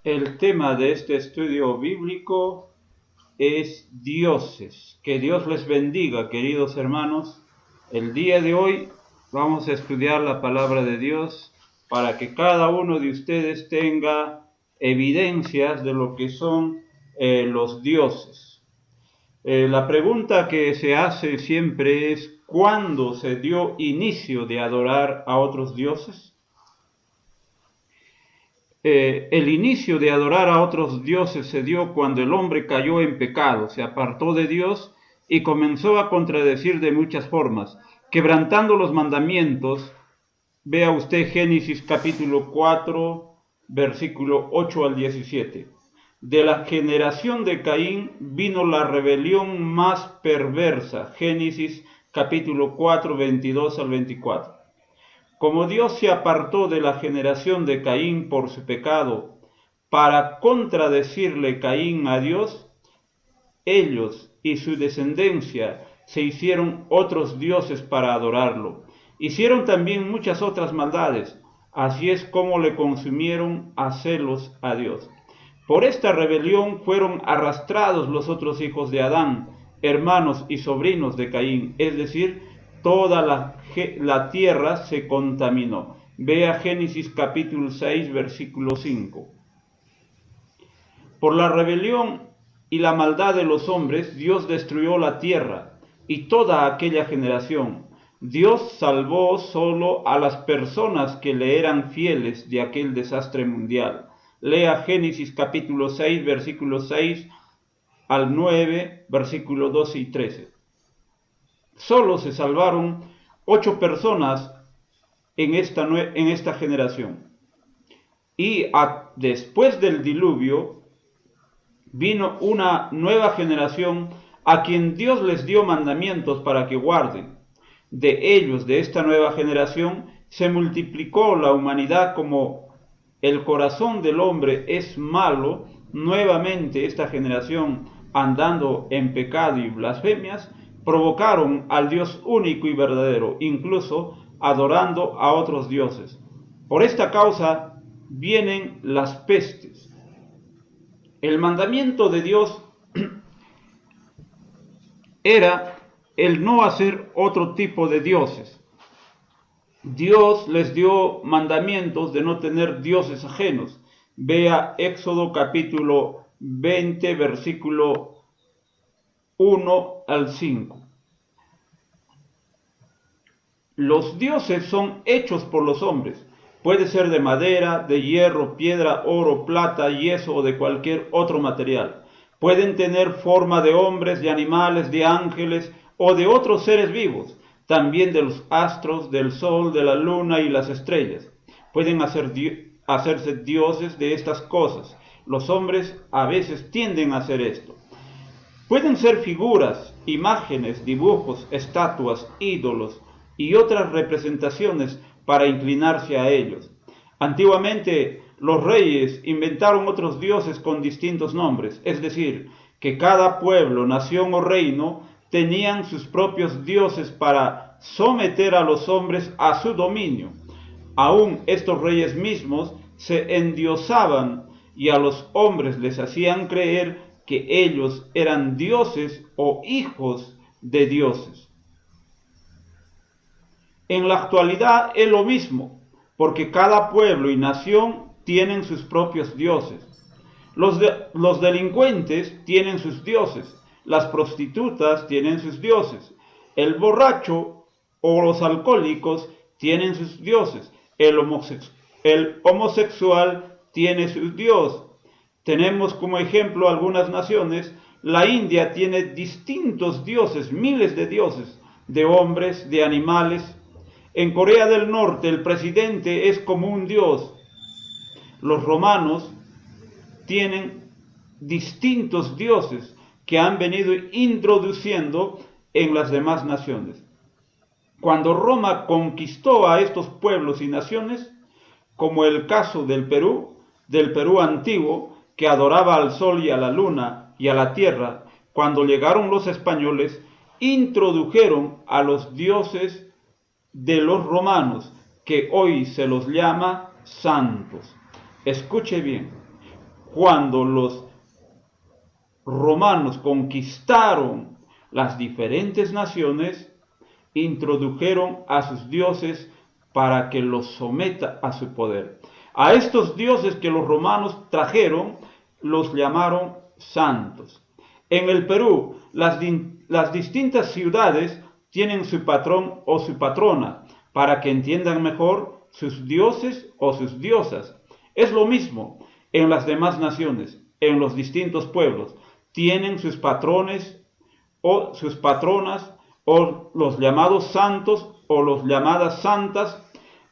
El tema de este estudio bíblico es dioses. Que Dios les bendiga, queridos hermanos. El día de hoy vamos a estudiar la palabra de Dios para que cada uno de ustedes tenga evidencias de lo que son los dioses. La pregunta que se hace siempre es: ¿cuándo se dio inicio de adorar a otros dioses? El inicio de adorar a otros dioses se dio cuando el hombre cayó en pecado, se apartó de Dios y comenzó a contradecir de muchas formas, quebrantando los mandamientos. Vea usted Génesis capítulo 4, versículo 8 al 17. De la generación de Caín vino la rebelión más perversa. Génesis capítulo 4, 22 al 24. Como Dios se apartó de la generación de Caín por su pecado, para contradecirle Caín a Dios, ellos y su descendencia se hicieron otros dioses para adorarlo. Hicieron también muchas otras maldades, así es como le consumieron a celos a Dios. Por esta rebelión fueron arrastrados los otros hijos de Adán, hermanos y sobrinos de Caín, es decir, toda la tierra se contaminó. Vea Génesis capítulo 6, versículo 5. Por la rebelión y la maldad de los hombres, Dios destruyó la tierra y toda aquella generación. Dios salvó solo a las personas que le eran fieles de aquel desastre mundial. Lea Génesis capítulo 6, versículo 6 al 9, versículo 12 y 13. Solo se salvaron 8 personas en esta generación. Y después del diluvio vino una nueva generación a quien Dios les dio mandamientos para que guarden. De ellos, de esta nueva generación, se multiplicó la humanidad. Como el corazón del hombre es malo, nuevamente esta generación, andando en pecado y blasfemias, provocaron al Dios único y verdadero, incluso adorando a otros dioses. Por esta causa vienen las pestes. El mandamiento de Dios era el no hacer otro tipo de dioses. Dios les dio mandamientos de no tener dioses ajenos. Vea Éxodo capítulo 20, versículo 1 al 5. Los dioses son hechos por los hombres. Puede ser de madera, de hierro, piedra, oro, plata, yeso o de cualquier otro material. Pueden tener forma de hombres, de animales, de ángeles o de otros seres vivos, también de los astros, del sol, de la luna y las estrellas. Pueden hacerse dioses de estas cosas. Los hombres a veces tienden a hacer esto. Pueden ser figuras, imágenes, dibujos, estatuas, ídolos y otras representaciones para inclinarse a ellos. Antiguamente, los reyes inventaron otros dioses con distintos nombres, es decir, que cada pueblo, nación o reino tenían sus propios dioses para someter a los hombres a su dominio. Aún estos reyes mismos se endiosaban y a los hombres les hacían creer que ellos eran dioses o hijos de dioses. En la actualidad es lo mismo, porque cada pueblo y nación tienen sus propios dioses. Los delincuentes tienen sus dioses, las prostitutas tienen sus dioses, el borracho o los alcohólicos tienen sus dioses, el homosexual tiene su dios. Tenemos como ejemplo algunas naciones. La India tiene distintos dioses, miles de dioses, de hombres, de animales. En Corea del Norte el presidente es como un dios. Los romanos tienen distintos dioses que han venido introduciendo en las demás naciones. Cuando Roma conquistó a estos pueblos y naciones, como el caso del Perú antiguo, que adoraba al sol y a la luna y a la tierra, cuando llegaron los españoles, introdujeron a los dioses de los romanos, que hoy se los llama santos. Escuche bien, cuando los romanos conquistaron las diferentes naciones, introdujeron a sus dioses para que los someta a su poder. A estos dioses que los romanos trajeron, los llamaron santos. En el Perú, las distintas ciudades tienen su patrón o su patrona, para que entiendan mejor sus dioses o sus diosas. Es lo mismo en las demás naciones, en los distintos pueblos. Tienen sus patrones o sus patronas, o los llamados santos o los llamadas santas.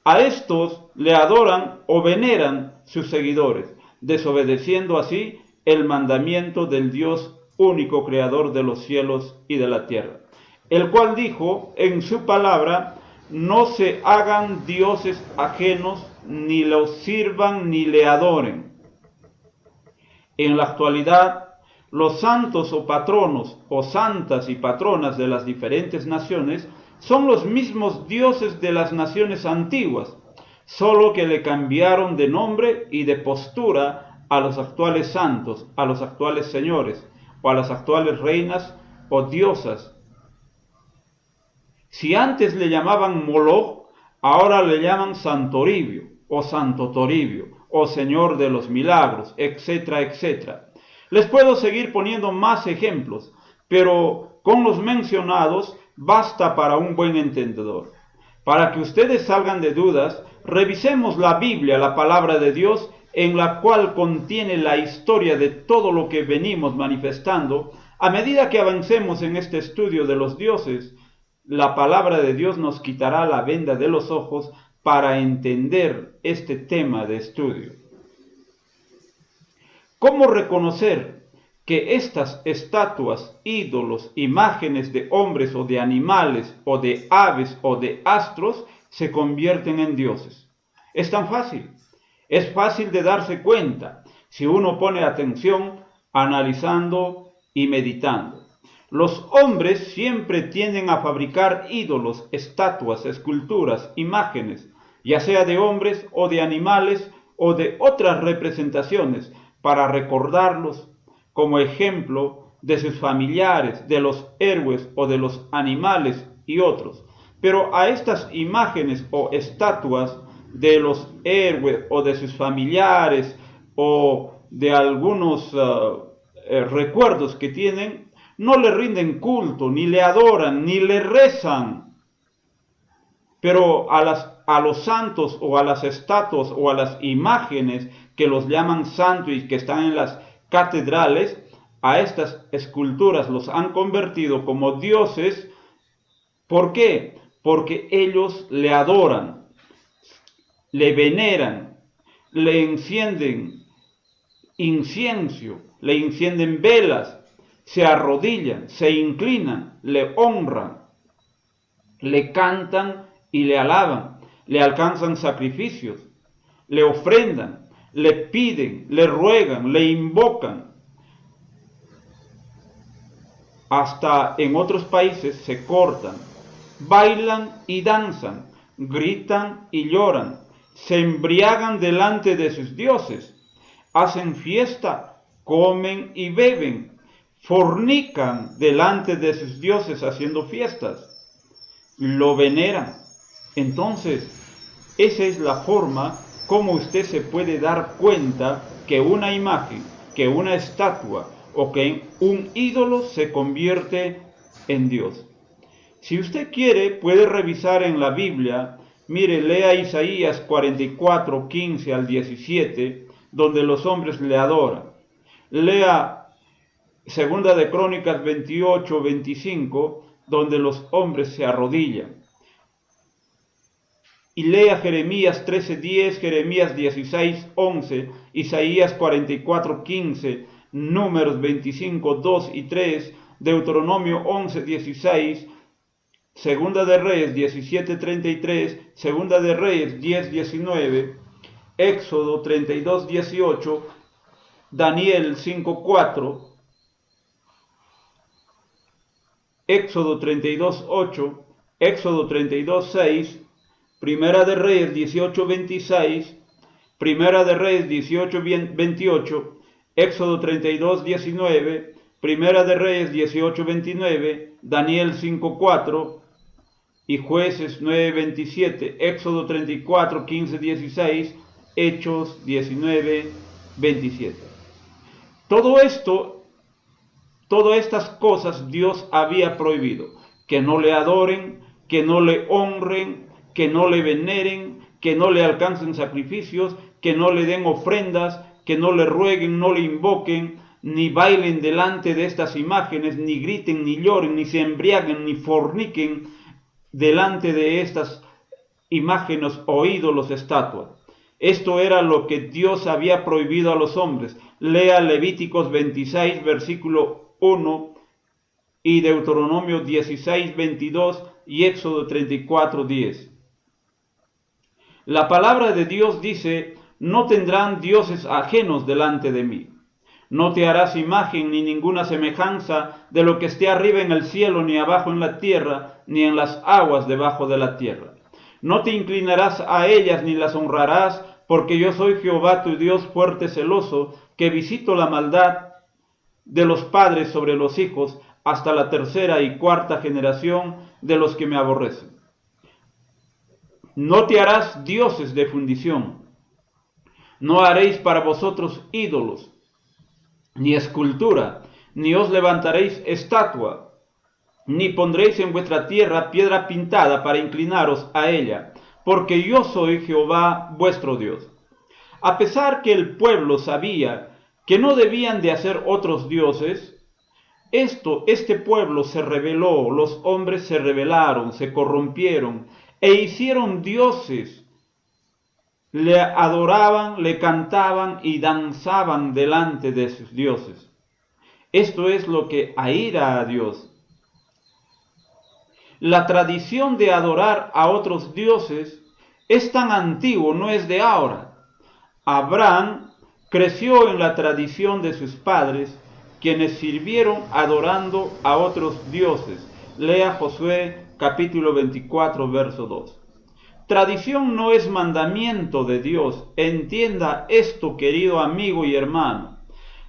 A estos le adoran o veneran sus seguidores, desobedeciendo así el mandamiento del Dios único creador de los cielos y de la tierra, el cual dijo en su palabra: no se hagan dioses ajenos, ni los sirvan ni le adoren. En la actualidad, los santos o patronos o santas y patronas de las diferentes naciones son los mismos dioses de las naciones antiguas, solo que le cambiaron de nombre y de postura a los actuales santos, a los actuales señores o a las actuales reinas o diosas. Si antes le llamaban Moloch, ahora le llaman Santoribio o Santo Toribio o Señor de los Milagros, etcétera, etcétera. Les puedo seguir poniendo más ejemplos, pero con los mencionados basta para un buen entendedor. Para que ustedes salgan de dudas, revisemos la Biblia, la palabra de Dios, en la cual contiene la historia de todo lo que venimos manifestando. A medida que avancemos en este estudio de los dioses, la palabra de Dios nos quitará la venda de los ojos para entender este tema de estudio. ¿Cómo reconocer que estas estatuas, ídolos, imágenes de hombres o de animales o de aves o de astros se convierten en dioses? Es tan fácil. Es fácil de darse cuenta si uno pone atención analizando y meditando. Los hombres siempre tienden a fabricar ídolos, estatuas, esculturas, imágenes, ya sea de hombres o de animales o de otras representaciones, para recordarlos como ejemplo de sus familiares, de los héroes o de los animales y otros. Pero a estas imágenes o estatuas de los héroes o de sus familiares o de algunos recuerdos que tienen, no le rinden culto, ni le adoran, ni le rezan. Pero a los santos o a las estatuas o a las imágenes que los llaman santos y que están en las catedrales, a estas esculturas los han convertido como dioses. ¿Por qué? Porque ellos le adoran, le veneran, le encienden incienso, le encienden velas, se arrodillan, se inclinan, le honran, le cantan y le alaban, le alcanzan sacrificios, le ofrendan, le piden, le ruegan, le invocan. Hasta en otros países se cortan, bailan y danzan, gritan y lloran, se embriagan delante de sus dioses, hacen fiesta, comen y beben, fornican delante de sus dioses haciendo fiestas, lo veneran. Entonces, esa es la forma como usted se puede dar cuenta que una imagen, que una estatua o que un ídolo se convierte en Dios. Si usted quiere, puede revisar en la Biblia. Mire, lea Isaías 44, 15 al 17, donde los hombres le adoran. Lea Segunda de Crónicas 28, 25, donde los hombres se arrodillan. Y lea Jeremías 13:10, Jeremías 16:11, Isaías 44:15, Números 25:2 y 3, Deuteronomio 11:16, Segunda de Reyes 17:33, Segunda de Reyes 10:19, Éxodo 32:18, Daniel 5:4, Éxodo 32:8, Éxodo 32:6, Primera de Reyes 18:26, Primera de Reyes 18:28, Éxodo 32, 19, Primera de Reyes 18, 29, Daniel 5, 4 y Jueces 9, 27, Éxodo 34, 15, 16, Hechos 19, 27. Todo esto, todas estas cosas Dios había prohibido, que no le adoren, que no le honren, que no le veneren, que no le alcancen sacrificios, que no le den ofrendas, que no le rueguen, no le invoquen, ni bailen delante de estas imágenes, ni griten, ni lloren, ni se embriaguen, ni forniquen delante de estas imágenes o ídolos, estatuas. Esto era lo que Dios había prohibido a los hombres. Lea Levíticos 26, versículo 1, y Deuteronomio 16, 22 y Éxodo 34, 10. La palabra de Dios dice: no tendrán dioses ajenos delante de mí. No te harás imagen ni ninguna semejanza de lo que esté arriba en el cielo, ni abajo en la tierra, ni en las aguas debajo de la tierra. No te inclinarás a ellas ni las honrarás, porque yo soy Jehová tu Dios fuerte, celoso, que visito la maldad de los padres sobre los hijos, hasta la tercera y cuarta generación de los que me aborrecen. No te harás dioses de fundición. No haréis para vosotros ídolos, ni escultura, ni os levantaréis estatua, ni pondréis en vuestra tierra piedra pintada para inclinaros a ella, porque yo soy Jehová vuestro Dios. A pesar que el pueblo sabía que no debían de hacer otros dioses, este pueblo se rebeló, los hombres se rebelaron, se corrompieron e hicieron dioses. Le adoraban, le cantaban y danzaban delante de sus dioses. Esto es lo que aira a Dios. La tradición de adorar a otros dioses es tan antiguo, no es de ahora. Abraham creció en la tradición de sus padres, quienes sirvieron adorando a otros dioses. Lea Josué capítulo 24, verso 2. Tradición no es mandamiento de Dios. Entienda esto, querido amigo y hermano.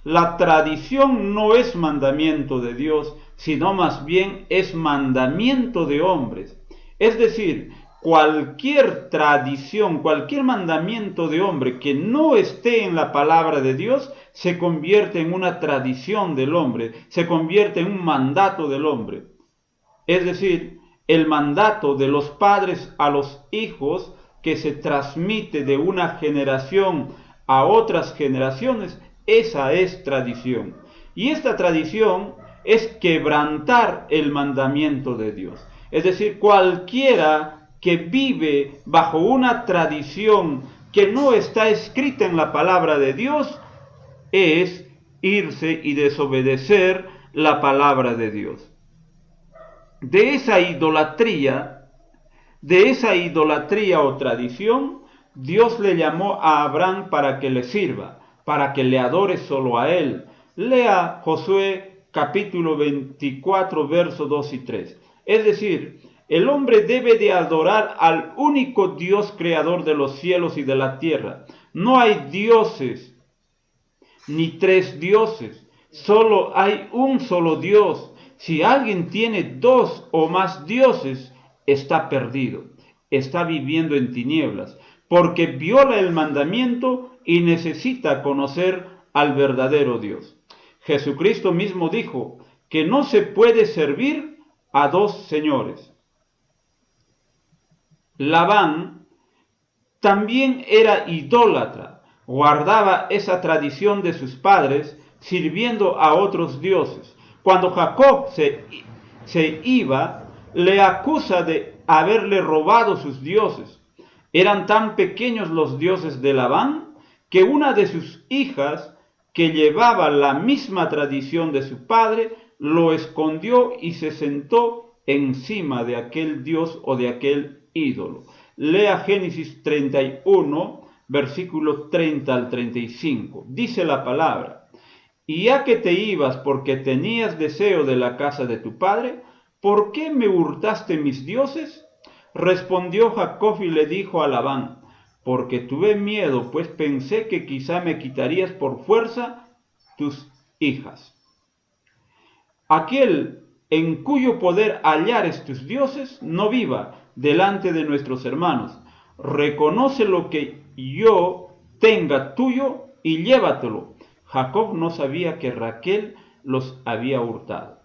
La tradición no es mandamiento de Dios, sino más bien es mandamiento de hombres. Es decir, cualquier tradición, cualquier mandamiento de hombre que no esté en la palabra de Dios, se convierte en una tradición del hombre, se convierte en un mandato del hombre. Es decir, el mandato de los padres a los hijos, que se transmite de una generación a otras generaciones, esa es tradición. Y esta tradición es quebrantar el mandamiento de Dios. Es decir, cualquiera que vive bajo una tradición que no está escrita en la palabra de Dios, es irse y desobedecer la palabra de Dios. De esa idolatría o tradición, Dios le llamó a Abraham para que le sirva, para que le adore solo a él. Lea Josué capítulo 24, versos 2 y 3. Es decir, el hombre debe de adorar al único Dios creador de los cielos y de la tierra. No hay dioses, ni tres dioses, solo hay un solo Dios. Si alguien tiene dos o más dioses, está perdido, está viviendo en tinieblas, porque viola el mandamiento y necesita conocer al verdadero Dios. Jesucristo mismo dijo que no se puede servir a dos señores. Labán también era idólatra, guardaba esa tradición de sus padres, sirviendo a otros dioses. Cuando Jacob se iba, le acusa de haberle robado sus dioses. Eran tan pequeños los dioses de Labán que una de sus hijas, que llevaba la misma tradición de su padre, lo escondió y se sentó encima de aquel dios o de aquel ídolo. Lea Génesis 31, versículo 30 al 35. Dice la palabra: y ya que te ibas porque tenías deseo de la casa de tu padre, ¿por qué me hurtaste mis dioses? Respondió Jacob y le dijo a Labán: porque tuve miedo, pues pensé que quizá me quitarías por fuerza tus hijas. Aquel en cuyo poder hallares tus dioses, no viva delante de nuestros hermanos. Reconoce lo que yo tenga tuyo y llévatelo. Jacob no sabía que Raquel los había hurtado.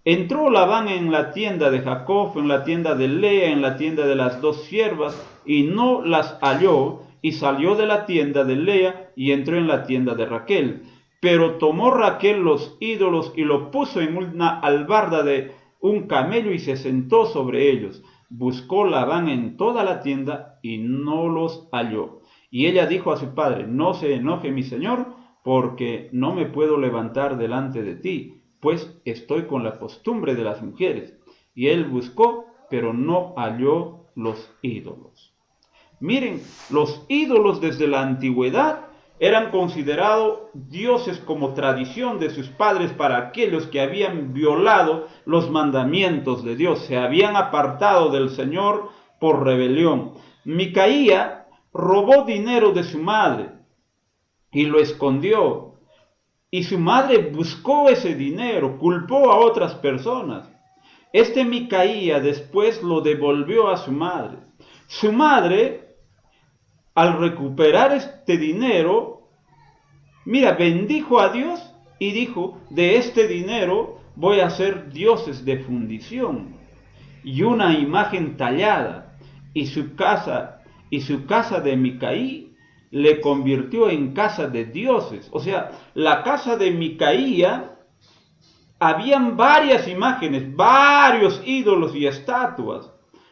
Entró Labán en la tienda de Jacob, en la tienda de Lea, en la tienda de las dos siervas, y no las halló, y salió de la tienda de Lea y entró en la tienda de Raquel. Pero tomó Raquel los ídolos y lo puso en una albarda de un camello y se sentó sobre ellos. Buscó Labán en toda la tienda y no los halló. Y ella dijo a su padre: no se enoje mi señor, porque no me puedo levantar delante de ti, pues estoy con la costumbre de las mujeres. Y él buscó, pero no halló los ídolos. Miren, los ídolos desde la antigüedad eran considerados dioses como tradición de sus padres para aquellos que habían violado los mandamientos de Dios, se habían apartado del Señor por rebelión. Micaía robó dinero de su madre y lo escondió. Y su madre buscó ese dinero, culpó a otras personas. Micaía después lo devolvió a su madre. Su madre, al recuperar este dinero, bendijo a Dios y dijo: de este dinero voy a hacer dioses de fundición y una imagen tallada. Y su casa de Micaía le convirtió en casa de dioses. O sea, la casa de Micaía, habían varias imágenes, varios ídolos y estatuas.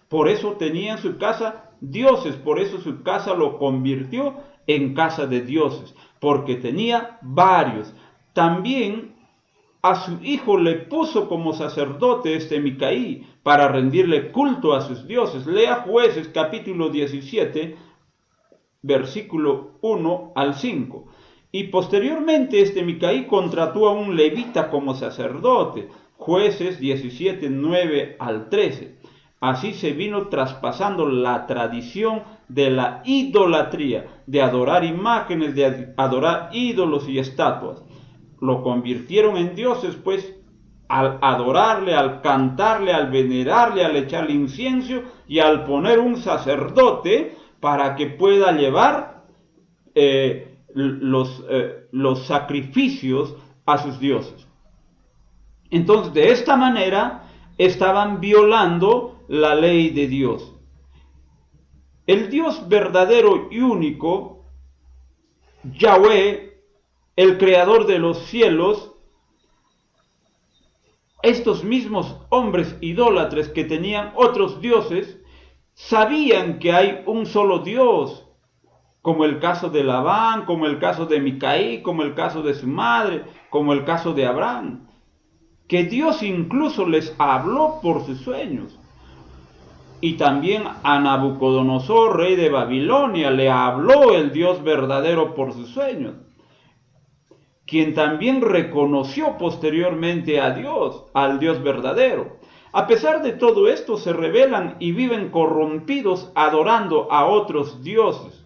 Por eso tenía en su casa dioses, por eso su casa lo convirtió en casa de dioses, porque tenía varios. También a su hijo le puso como sacerdote Micaía para rendirle culto a sus dioses. Lea Jueces capítulo 17, versículo 1 al 5. Y posteriormente Micaía contrató a un levita como sacerdote. Jueces 17, 9 al 13. Así se vino traspasando la tradición de la idolatría, de adorar imágenes, de adorar ídolos y estatuas. Lo convirtieron en dioses, pues, al adorarle, al cantarle, al venerarle, al echarle incienso y al poner un sacerdote para que pueda llevar los sacrificios a sus dioses. Entonces, de esta manera, estaban violando la ley de Dios. El Dios verdadero y único, Yahweh, el creador de los cielos, estos mismos hombres idólatras que tenían otros dioses, sabían que hay un solo Dios, como el caso de Labán, como el caso de Micaía, como el caso de su madre, como el caso de Abraham, que Dios incluso les habló por sus sueños. Y también a Nabucodonosor, rey de Babilonia, le habló el Dios verdadero por sus sueños, quien también reconoció posteriormente a Dios, al Dios verdadero. A pesar de todo esto, se rebelan y viven corrompidos adorando a otros dioses.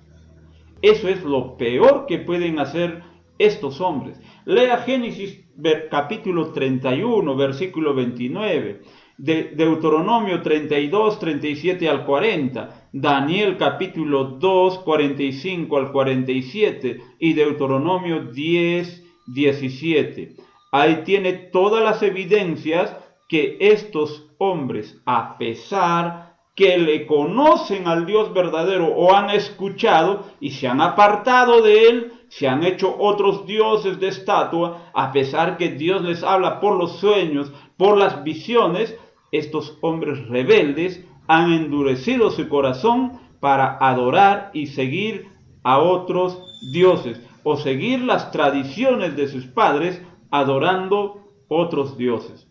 Eso es lo peor que pueden hacer estos hombres. Lea Génesis capítulo 31, versículo 29, Deuteronomio 32, 37 al 40, Daniel capítulo 2, 45 al 47 y Deuteronomio 10, 17. Ahí tiene todas las evidencias que estos hombres, a pesar que le conocen al Dios verdadero o han escuchado y se han apartado de él, se han hecho otros dioses de estatua, a pesar que Dios les habla por los sueños, por las visiones, estos hombres rebeldes han endurecido su corazón para adorar y seguir a otros dioses o seguir las tradiciones de sus padres adorando otros dioses.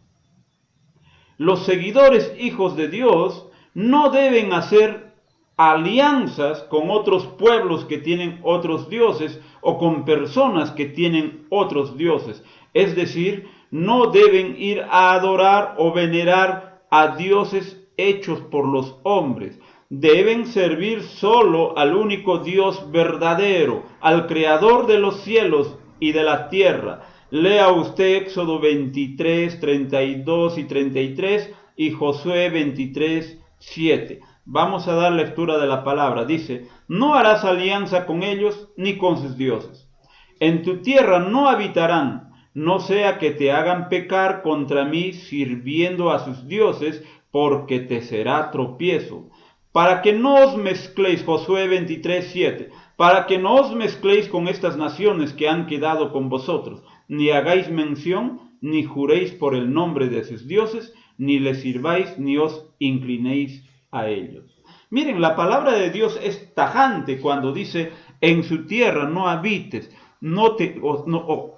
Los seguidores hijos de Dios no deben hacer alianzas con otros pueblos que tienen otros dioses o con personas que tienen otros dioses. Es decir, no deben ir a adorar o venerar a dioses hechos por los hombres. Deben servir solo al único Dios verdadero, al Creador de los cielos y de la tierra. Lea usted Éxodo 23, 32 y 33 y Josué 23, 7. Vamos a dar lectura de la palabra. Dice, no harás alianza con ellos ni con sus dioses. En tu tierra no habitarán, no sea que te hagan pecar contra mí sirviendo a sus dioses, porque te será tropiezo. Para que no os mezcléis, Josué 23, 7, para que no os mezcléis con estas naciones que han quedado con vosotros, ni hagáis mención, ni juréis por el nombre de sus dioses, ni les sirváis, ni os inclinéis a ellos. Miren, la palabra de Dios es tajante cuando dice, en su tierra no habites,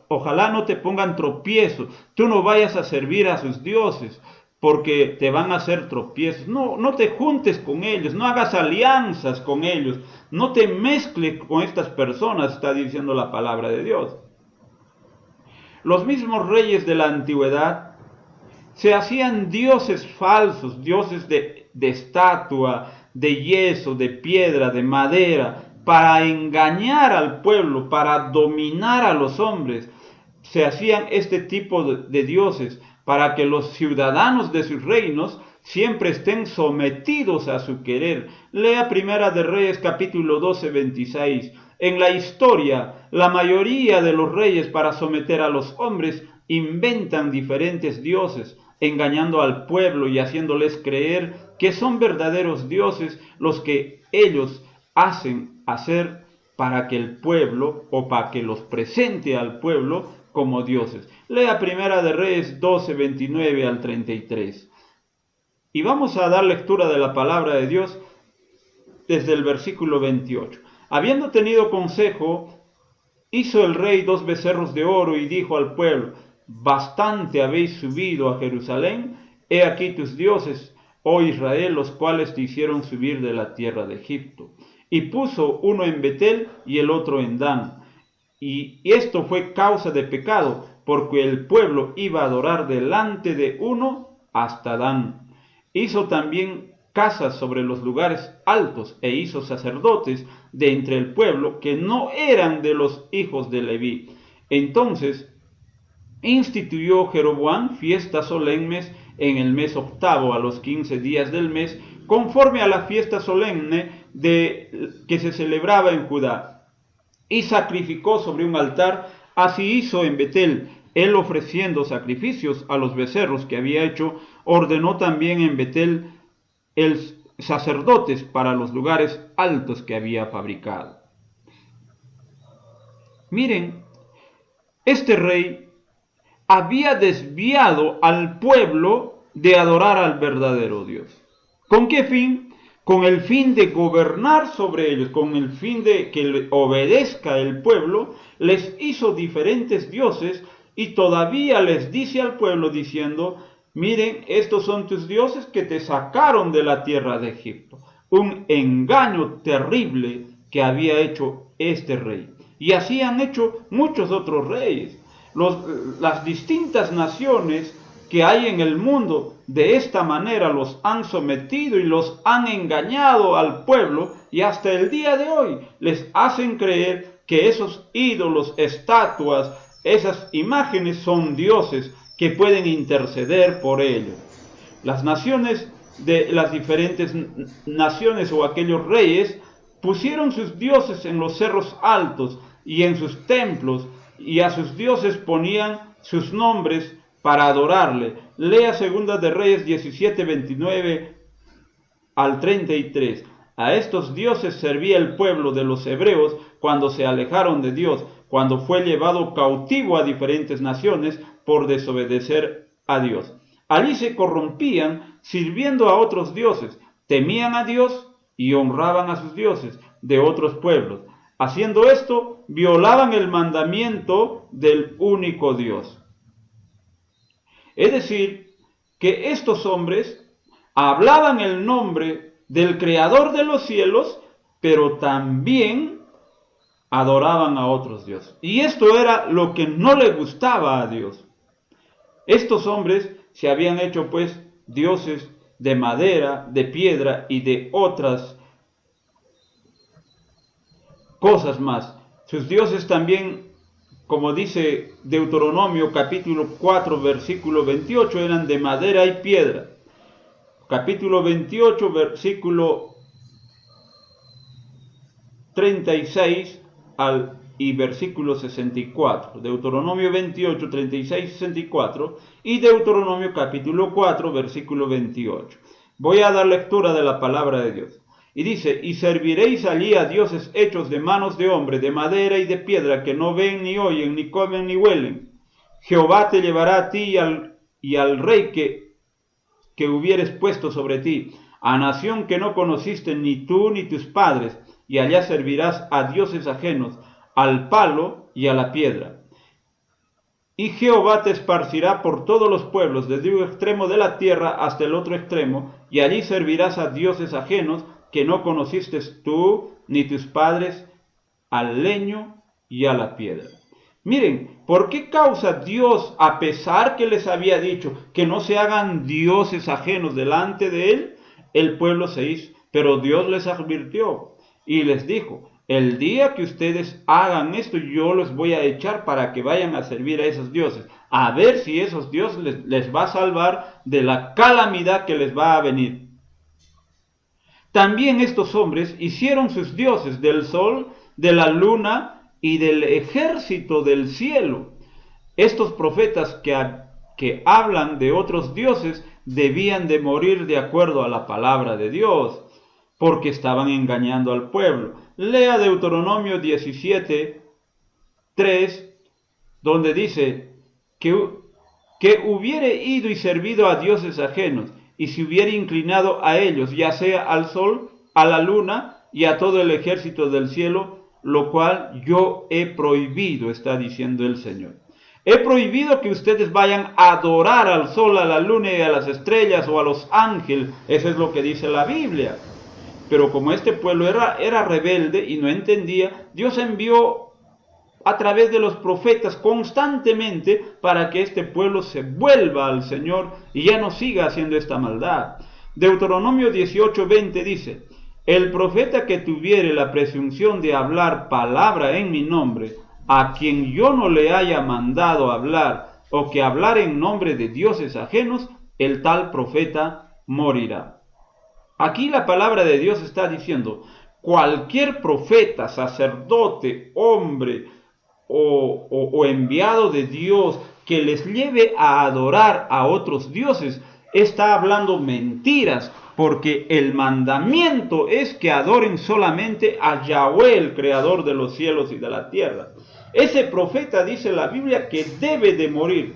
ojalá no te pongan tropiezo, tú no vayas a servir a sus dioses, porque te van a hacer tropiezos. No te juntes con ellos, no hagas alianzas con ellos, no te mezcles con estas personas, está diciendo la palabra de Dios. Los mismos reyes de la antigüedad se hacían dioses falsos, dioses de estatua, de yeso, de piedra, de madera, para engañar al pueblo, para dominar a los hombres. Se hacían este tipo de dioses para que los ciudadanos de sus reinos siempre estén sometidos a su querer. Lea Primera de Reyes capítulo 12, 26. En la historia, la mayoría de los reyes para someter a los hombres inventan diferentes dioses, engañando al pueblo y haciéndoles creer que son verdaderos dioses los que ellos hacen hacer para que el pueblo o para que los presente al pueblo como dioses. Lea Primera de Reyes 12, 29 al 33. Y vamos a dar lectura de la palabra de Dios desde el versículo 28. Habiendo tenido consejo, hizo el rey 2 becerros de oro y dijo al pueblo, bastante habéis subido a Jerusalén, he aquí tus dioses, oh Israel, los cuales te hicieron subir de la tierra de Egipto. Y puso uno en Betel y el otro en Dan. Y esto fue causa de pecado, porque el pueblo iba a adorar delante de uno hasta Dan. Hizo también casas sobre los lugares altos e hizo sacerdotes de entre el pueblo que no eran de los hijos de Leví. Entonces instituyó Jeroboam fiestas solemnes en el mes octavo, a los 15 días del mes, conforme a la fiesta solemne que se celebraba en Judá, y sacrificó sobre un altar. Así hizo en Betel, él ofreciendo sacrificios a los becerros que había hecho, ordenó también en Betel el sacerdotes para los lugares altos que había fabricado. Miren, este rey había desviado al pueblo de adorar al verdadero Dios. ¿Con qué fin? Con el fin de gobernar sobre ellos, con el fin de que le obedezca el pueblo, les hizo diferentes dioses y todavía les dice al pueblo diciendo, miren, estos son tus dioses que te sacaron de la tierra de Egipto. Un engaño terrible que había hecho este rey. Y así han hecho muchos otros reyes. Las distintas naciones que hay en el mundo de esta manera los han sometido y los han engañado al pueblo, y hasta el día de hoy les hacen creer que esos ídolos, estatuas, esas imágenes son dioses que pueden interceder por ellos. Las naciones de las diferentes naciones o aquellos reyes pusieron sus dioses en los cerros altos y en sus templos, y a sus dioses ponían sus nombres para adorarle. Lea Segunda de Reyes 17, 29 al 33. A estos dioses servía el pueblo de los hebreos cuando se alejaron de Dios, cuando fue llevado cautivo a diferentes naciones por desobedecer a Dios. Allí se corrompían sirviendo a otros dioses, temían a Dios y honraban a sus dioses de otros pueblos. Haciendo esto, violaban el mandamiento del único Dios. Es decir, que estos hombres hablaban el nombre del Creador de los cielos, pero también adoraban a otros dioses. Y esto era lo que no le gustaba a Dios. Estos hombres se habían hecho pues dioses de madera, de piedra y de otras cosas más. Sus dioses también como dice Deuteronomio capítulo 4, versículo 28, eran de madera y piedra. Capítulo 28, versículo 36 y versículo 64. Deuteronomio 28, 36 y 64 y Deuteronomio capítulo 4, versículo 28. Voy a dar lectura de la palabra de Dios. Y dice, y serviréis allí a dioses hechos de manos de hombre, de madera y de piedra, que no ven ni oyen, ni comen ni huelen. Jehová te llevará a ti y al rey que hubieres puesto sobre ti, a nación que no conociste ni tú ni tus padres, y allá servirás a dioses ajenos, al palo y a la piedra. Y Jehová te esparcirá por todos los pueblos, desde un extremo de la tierra hasta el otro extremo, y allí servirás a dioses ajenos que no conociste tú ni tus padres, al leño y a la piedra. Miren, ¿por qué causa Dios, a pesar que les había dicho que no se hagan dioses ajenos delante de él, el pueblo se hizo? Pero Dios les advirtió y les dijo, el día que ustedes hagan esto, yo los voy a echar para que vayan a servir a esos dioses, a ver si esos dioses les va a salvar de la calamidad que les va a venir. También estos hombres hicieron sus dioses del sol, de la luna y del ejército del cielo. Estos profetas que hablan de otros dioses debían de morir de acuerdo a la palabra de Dios, porque estaban engañando al pueblo. Lea Deuteronomio 17, 3, donde dice que hubiere ido y servido a dioses ajenos, y se hubiera inclinado a ellos, ya sea al sol, a la luna y a todo el ejército del cielo, lo cual yo he prohibido, está diciendo el Señor. He prohibido que ustedes vayan a adorar al sol, a la luna y a las estrellas o a los ángeles. Eso es lo que dice la Biblia. Pero como este pueblo era rebelde y no entendía, Dios envió a través de los profetas constantemente para que este pueblo se vuelva al Señor y ya no siga haciendo esta maldad. Deuteronomio 18:20 dice, el profeta que tuviere la presunción de hablar palabra en mi nombre, a quien yo no le haya mandado hablar, o que hablar en nombre de dioses ajenos, el tal profeta morirá. Aquí la palabra de Dios está diciendo, cualquier profeta, sacerdote, hombre, o enviado de Dios que les lleve a adorar a otros dioses, está hablando mentiras, porque el mandamiento es que adoren solamente a Yahweh, el creador de los cielos y de la tierra. Ese profeta, dice la Biblia, que debe de morir.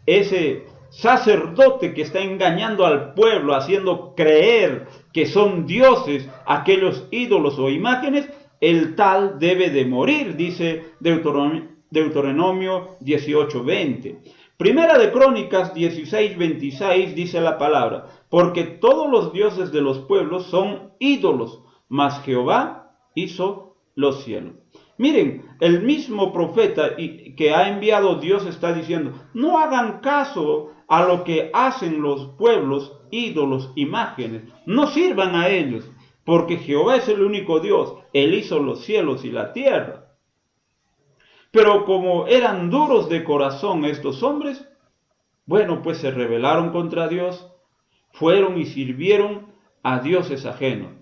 Ese sacerdote que está engañando al pueblo, haciendo creer que son dioses aquellos ídolos o imágenes, el tal debe de morir, dice Deuteronomio 18:20. Primera de Crónicas 16:26 dice la palabra, porque todos los dioses de los pueblos son ídolos, mas Jehová hizo los cielos. Miren, el mismo profeta que ha enviado Dios está diciendo, no hagan caso a lo que hacen los pueblos, ídolos, imágenes, no sirvan a ellos, porque Jehová es el único Dios, Él hizo los cielos y la tierra. Pero como eran duros de corazón estos hombres, bueno, pues se rebelaron contra Dios, fueron y sirvieron a dioses ajenos,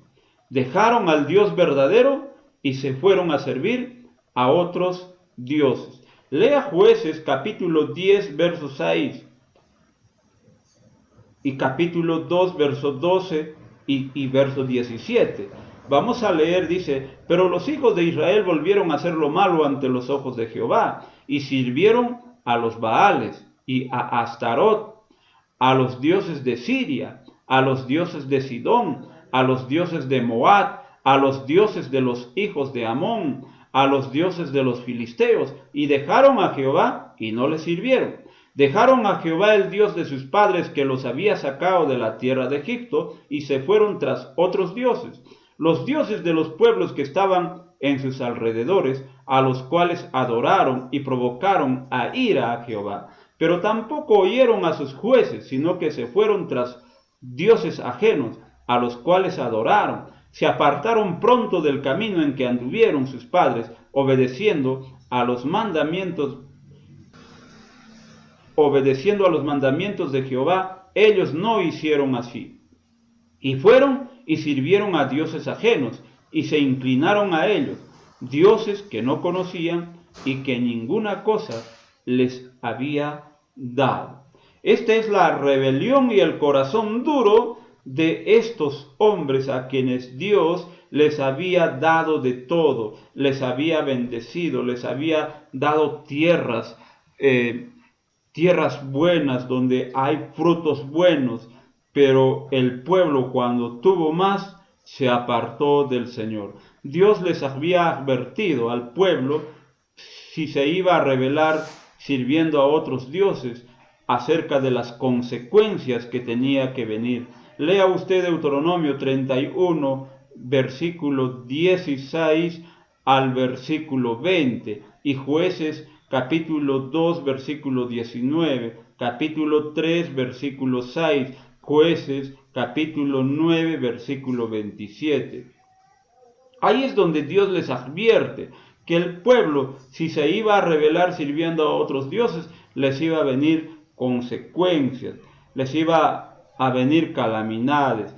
dejaron al Dios verdadero y se fueron a servir a otros dioses. Lea Jueces capítulo 10, verso 6 y capítulo 2, verso 12 y verso 17. Vamos a leer, dice, pero los hijos de Israel volvieron a hacer lo malo ante los ojos de Jehová y sirvieron a los Baales y a Astarot, a los dioses de Siria, a los dioses de Sidón, a los dioses de Moab, a los dioses de los hijos de Amón, a los dioses de los filisteos, y dejaron a Jehová y no le sirvieron. Dejaron a Jehová el Dios de sus padres que los había sacado de la tierra de Egipto y se fueron tras otros dioses, los dioses de los pueblos que estaban en sus alrededores, a los cuales adoraron y provocaron a ira a Jehová. Pero tampoco oyeron a sus jueces, sino que se fueron tras dioses ajenos, a los cuales adoraron. Se apartaron pronto del camino en que anduvieron sus padres, obedeciendo a los mandamientos, obedeciendo a los mandamientos de Jehová, ellos no hicieron así. Y fueron y sirvieron a dioses ajenos, y se inclinaron a ellos, dioses que no conocían y que ninguna cosa les había dado. Esta es la rebelión y el corazón duro de estos hombres a quienes Dios les había dado de todo, les había bendecido, les había dado tierras, tierras buenas donde hay frutos buenos, pero el pueblo cuando tuvo más se apartó del Señor. Dios les había advertido al pueblo si se iba a rebelar sirviendo a otros dioses acerca de las consecuencias que tenía que venir. Lea usted Deuteronomio 31, versículo 16 al versículo 20 y Jueces capítulo 2, versículo 19, capítulo 3, versículo 6, Jueces capítulo 9, versículo 27. Ahí es donde Dios les advierte que el pueblo, si se iba a rebelar sirviendo a otros dioses, les iba a venir consecuencias, les iba a venir calamidades.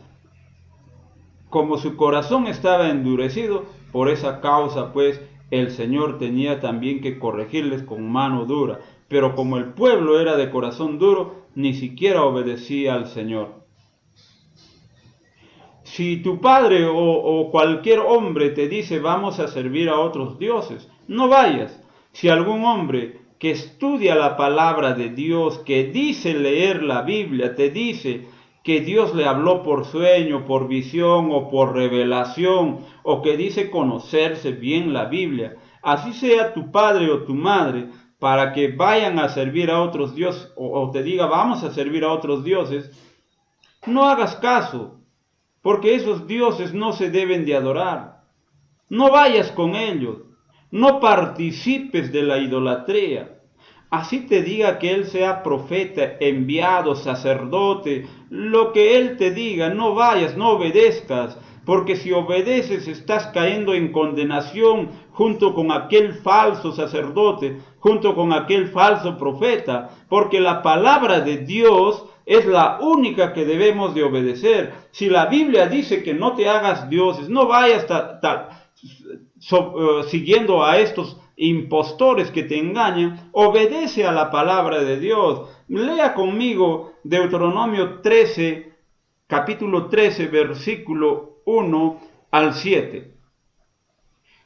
Como su corazón estaba endurecido, por esa causa pues el Señor tenía también que corregirles con mano dura. Pero como el pueblo era de corazón duro, ni siquiera obedecía al Señor. Si tu padre o cualquier hombre te dice vamos a servir a otros dioses, no vayas. Si algún hombre que estudia la palabra de Dios, que dice leer la Biblia, te dice que Dios le habló por sueño, por visión o por revelación, o que dice conocerse bien la Biblia, así sea tu padre o tu madre, para que vayan a servir a otros dioses, o te diga vamos a servir a otros dioses, no hagas caso, porque esos dioses no se deben de adorar. No vayas con ellos, no participes de la idolatría. Así te diga que él sea profeta, enviado, sacerdote, lo que él te diga, no vayas, no obedezcas, porque si obedeces estás cayendo en condenación junto con aquel falso sacerdote, junto con aquel falso profeta, porque la palabra de Dios es la única que debemos de obedecer. Si la Biblia dice que no te hagas dioses, no vayas siguiendo a estos impostores que te engañan, obedece a la palabra de Dios. Lea conmigo Deuteronomio 13, capítulo 13, versículo 1 al 7.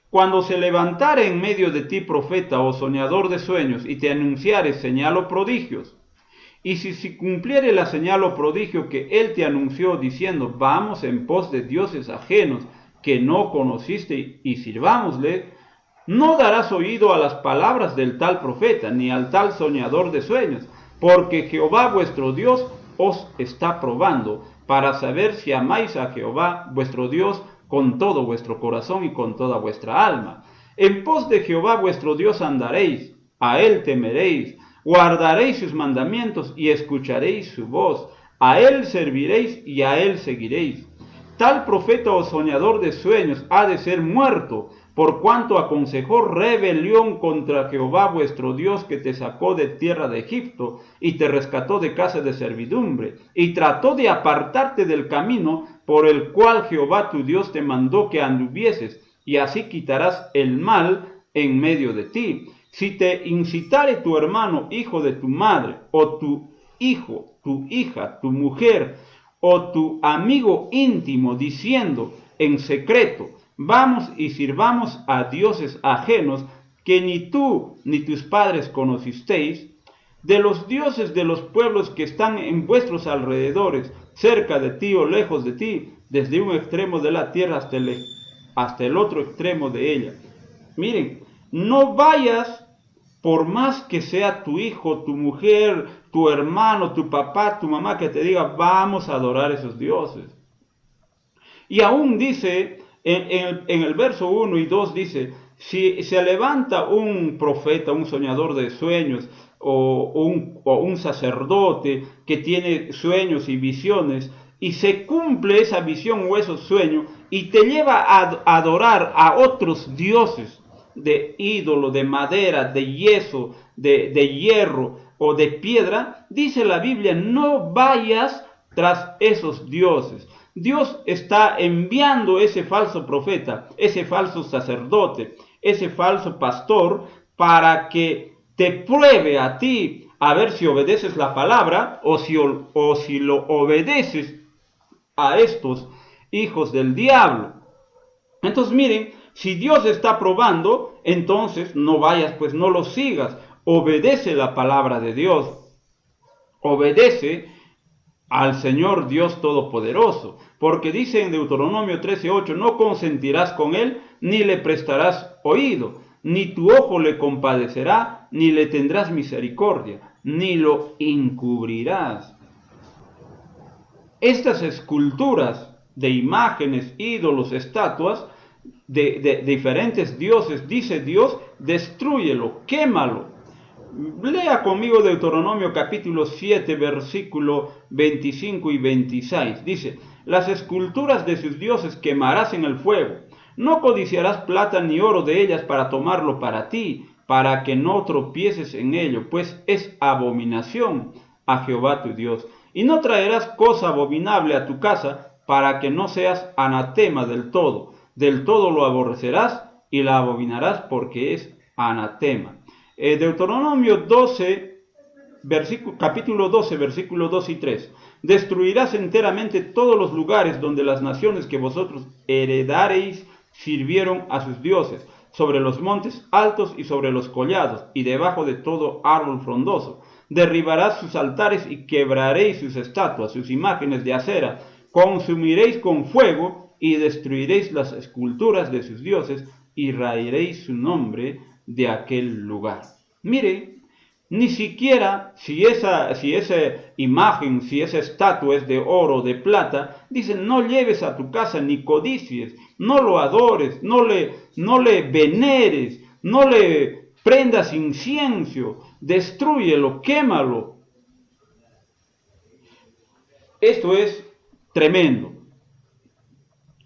Cuando se levantare en medio de ti profeta o soñador de sueños y te anunciare señal o prodigios, y si cumpliere la señal o prodigio que él te anunció diciendo, vamos en pos de dioses ajenos que no conociste y sirvámosle, no darás oído a las palabras del tal profeta, ni al tal soñador de sueños, porque Jehová vuestro Dios os está probando, para saber si amáis a Jehová vuestro Dios con todo vuestro corazón y con toda vuestra alma. En pos de Jehová vuestro Dios andaréis, a él temeréis, guardaréis sus mandamientos y escucharéis su voz, a él serviréis y a él seguiréis. Tal profeta o soñador de sueños ha de ser muerto, por cuanto aconsejó rebelión contra Jehová vuestro Dios, que te sacó de tierra de Egipto y te rescató de casa de servidumbre, y trató de apartarte del camino por el cual Jehová tu Dios te mandó que anduvieses, y así quitarás el mal en medio de ti. Si te incitare tu hermano, hijo de tu madre, o tu hijo, tu hija, tu mujer, o tu amigo íntimo, diciendo en secreto, vamos y sirvamos a dioses ajenos que ni tú ni tus padres conocisteis, de los dioses de los pueblos que están en vuestros alrededores, cerca de ti o lejos de ti, desde un extremo de la tierra hasta el otro extremo de ella. Miren, no vayas por más que sea tu hijo, tu mujer, tu hermano, tu papá, tu mamá, que te diga, vamos a adorar a esos dioses. Y aún dice, en el verso 1 y 2 dice, si se levanta un profeta, un soñador de sueños, o un sacerdote que tiene sueños y visiones, y se cumple esa visión o esos sueños, y te lleva a adorar a otros dioses, de ídolo, de madera, de yeso, de hierro o de piedra, dice la Biblia, no vayas tras esos dioses. Dios está enviando ese falso profeta, ese falso sacerdote, ese falso pastor, para que te pruebe a ti, a ver si obedeces la palabra o si lo obedeces a estos hijos del diablo. Entonces miren, si Dios está probando, entonces no vayas, pues no lo sigas. Obedece la palabra de Dios. Obedece al Señor Dios Todopoderoso. Porque dice en Deuteronomio 13:8, no consentirás con él, ni le prestarás oído, ni tu ojo le compadecerá, ni le tendrás misericordia, ni lo encubrirás. Estas esculturas de imágenes, ídolos, estatuas de diferentes dioses, dice Dios, destrúyelo, quémalo. Lea conmigo Deuteronomio capítulo 7, versículo 25 y 26. Dice, las esculturas de sus dioses quemarás en el fuego. No codiciarás plata ni oro de ellas para tomarlo para ti, para que no tropieces en ello, pues es abominación a Jehová tu Dios. Y no traerás cosa abominable a tu casa, para que no seas anatema del todo. Del todo lo aborrecerás y la abominarás porque es anatema. Deuteronomio 12, capítulo 12, versículos 2 y 3. Destruirás enteramente todos los lugares donde las naciones que vosotros heredareis sirvieron a sus dioses, sobre los montes altos y sobre los collados, y debajo de todo árbol frondoso. Derribarás sus altares y quebraréis sus estatuas, sus imágenes de acera. Consumiréis con fuego y destruiréis las esculturas de sus dioses y raeréis su nombre de aquel lugar. Mire, ni siquiera si esa imagen, si esa estatua es de oro, de plata, dicen no lleves a tu casa ni codicies, no lo adores, no le veneres, no le prendas incienso, destrúyelo, quémalo. Esto es tremendo.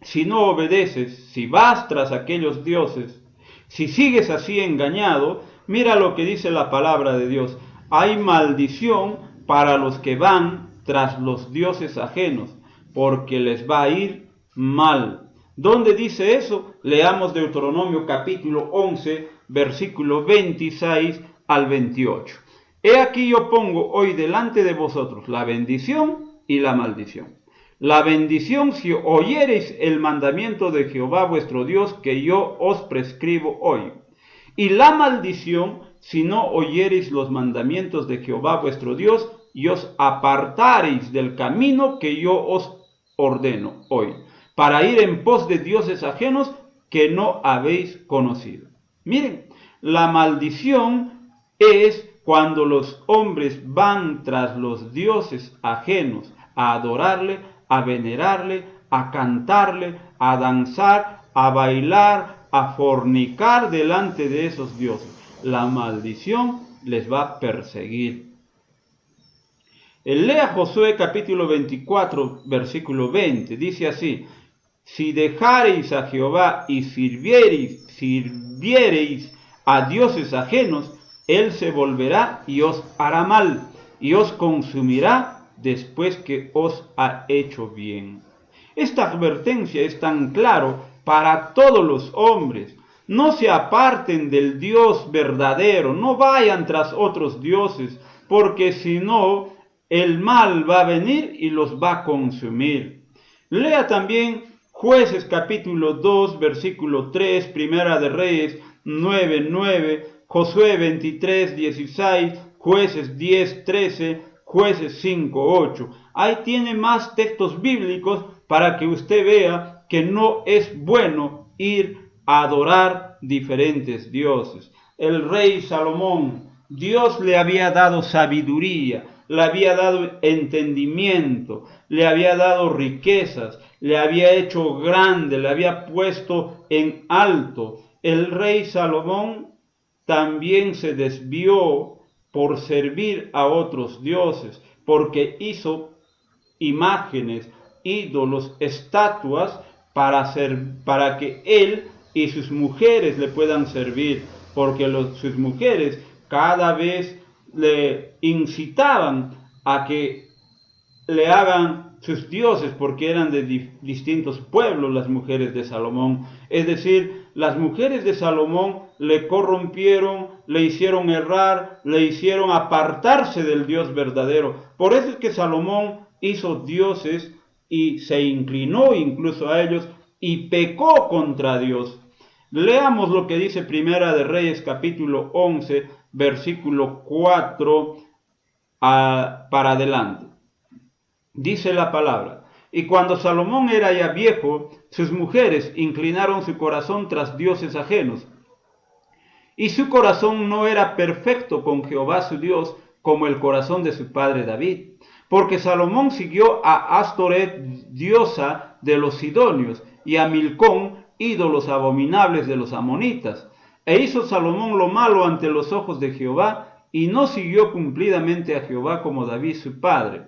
Si no obedeces, si vas tras aquellos dioses, si sigues así engañado, mira lo que dice la palabra de Dios. Hay maldición para los que van tras los dioses ajenos, porque les va a ir mal. ¿Dónde dice eso? Leamos Deuteronomio capítulo 11, versículo 26 al 28. He aquí yo pongo hoy delante de vosotros la bendición y la maldición. La bendición si oyereis el mandamiento de Jehová vuestro Dios que yo os prescribo hoy. Y la maldición si no oyereis los mandamientos de Jehová vuestro Dios y os apartareis del camino que yo os ordeno hoy, para ir en pos de dioses ajenos que no habéis conocido. Miren, la maldición es cuando los hombres van tras los dioses ajenos a adorarle, a venerarle, a cantarle, a danzar, a bailar, a fornicar delante de esos dioses. La maldición les va a perseguir. Lea Josué capítulo 24, versículo 20. Dice así, si dejareis a Jehová y sirviereis a dioses ajenos, él se volverá y os hará mal, y os consumirá después que os ha hecho bien. Esta advertencia es tan claro para todos los hombres. No se aparten del Dios verdadero, no vayan tras otros dioses, porque si no, el mal va a venir y los va a consumir. Lea también Jueces capítulo 2, versículo 3, Primera de Reyes 9, 9, Josué 23, 16, Jueces 10, 13, Jueces 5, 8. Ahí tiene más textos bíblicos para que usted vea que no es bueno ir a adorar diferentes dioses. El rey Salomón, Dios le había dado sabiduría, le había dado entendimiento, le había dado riquezas, le había hecho grande, le había puesto en alto. El rey Salomón también se desvió por servir a otros dioses, porque hizo imágenes, ídolos, estatuas para que él y sus mujeres le puedan servir, porque sus mujeres cada vez le incitaban a que le hagan sus dioses, porque eran de distintos pueblos las mujeres de Salomón. Es decir, las mujeres de Salomón le corrompieron, le hicieron errar, le hicieron apartarse del Dios verdadero. Por eso es que Salomón hizo dioses y se inclinó incluso a ellos y pecó contra Dios. Leamos lo que dice Primera de Reyes capítulo 11, versículo 4 para adelante. Dice la palabra: y cuando Salomón era ya viejo, sus mujeres inclinaron su corazón tras dioses ajenos, y su corazón no era perfecto con Jehová su Dios, como el corazón de su padre David, porque Salomón siguió a Astoret, diosa de los sidonios, y a Milcón, ídolos abominables de los amonitas. E hizo Salomón lo malo ante los ojos de Jehová, y no siguió cumplidamente a Jehová como David su padre.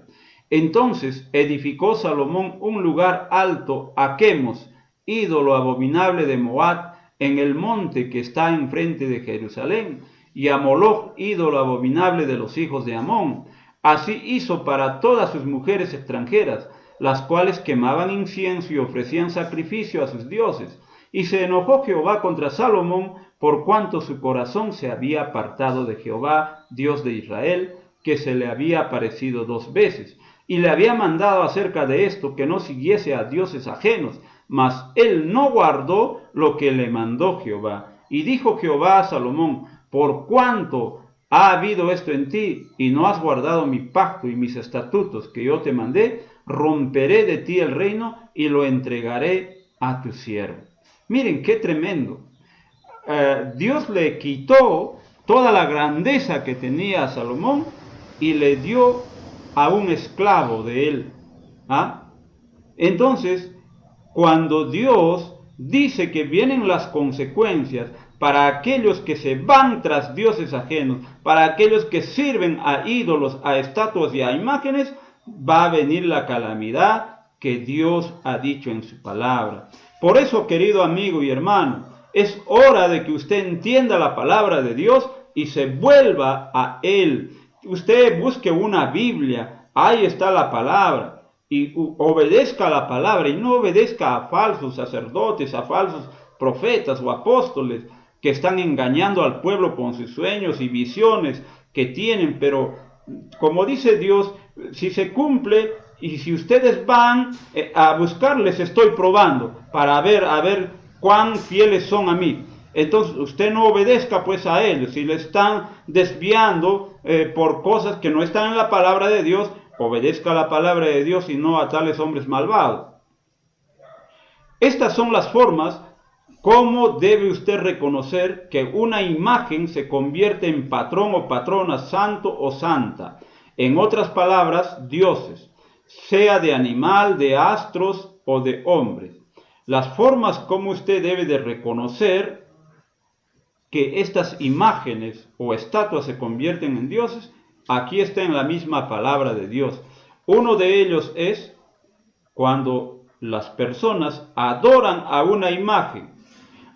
Entonces edificó Salomón un lugar alto a Quemos, ídolo abominable de Moab, en el monte que está enfrente de Jerusalén, y a Moloch, ídolo abominable de los hijos de Amón. Así hizo para todas sus mujeres extranjeras, las cuales quemaban incienso y ofrecían sacrificio a sus dioses. Y se enojó Jehová contra Salomón, por cuanto su corazón se había apartado de Jehová, Dios de Israel, que se le había aparecido 2 veces, y le había mandado acerca de esto que no siguiese a dioses ajenos, mas él no guardó lo que le mandó Jehová. Y dijo Jehová a Salomón: por cuanto ha habido esto en ti, y no has guardado mi pacto y mis estatutos que yo te mandé, romperé de ti el reino y lo entregaré a tu siervo. Miren qué tremendo. Dios le quitó toda la grandeza que tenía Salomón y le dio a un esclavo de él. ¿Ah? Entonces, cuando Dios dice que vienen las consecuencias para aquellos que se van tras dioses ajenos, para aquellos que sirven a ídolos, a estatuas y a imágenes, va a venir la calamidad que Dios ha dicho en su palabra. Por eso, querido amigo y hermano, es hora de que usted entienda la palabra de Dios y se vuelva a Él. Usted busque una Biblia, ahí está la palabra, y obedezca la palabra, y no obedezca a falsos sacerdotes, a falsos profetas o apóstoles que están engañando al pueblo con sus sueños y visiones que tienen. Pero como dice Dios, si se cumple y si ustedes van a buscarles, estoy probando para ver cuán fieles son a mí. Entonces usted no obedezca pues a ellos. Si le están desviando por cosas que no están en la palabra de Dios, obedezca la palabra de Dios y no a tales hombres malvados. Estas son las formas como debe usted reconocer que una imagen se convierte en patrón o patrona, santo o santa. En otras palabras, dioses, sea de animal, de astros o de hombres. Las formas como usted debe de reconocer que estas imágenes o estatuas se convierten en dioses, aquí está en la misma palabra de Dios. Uno de ellos es cuando las personas adoran a una imagen,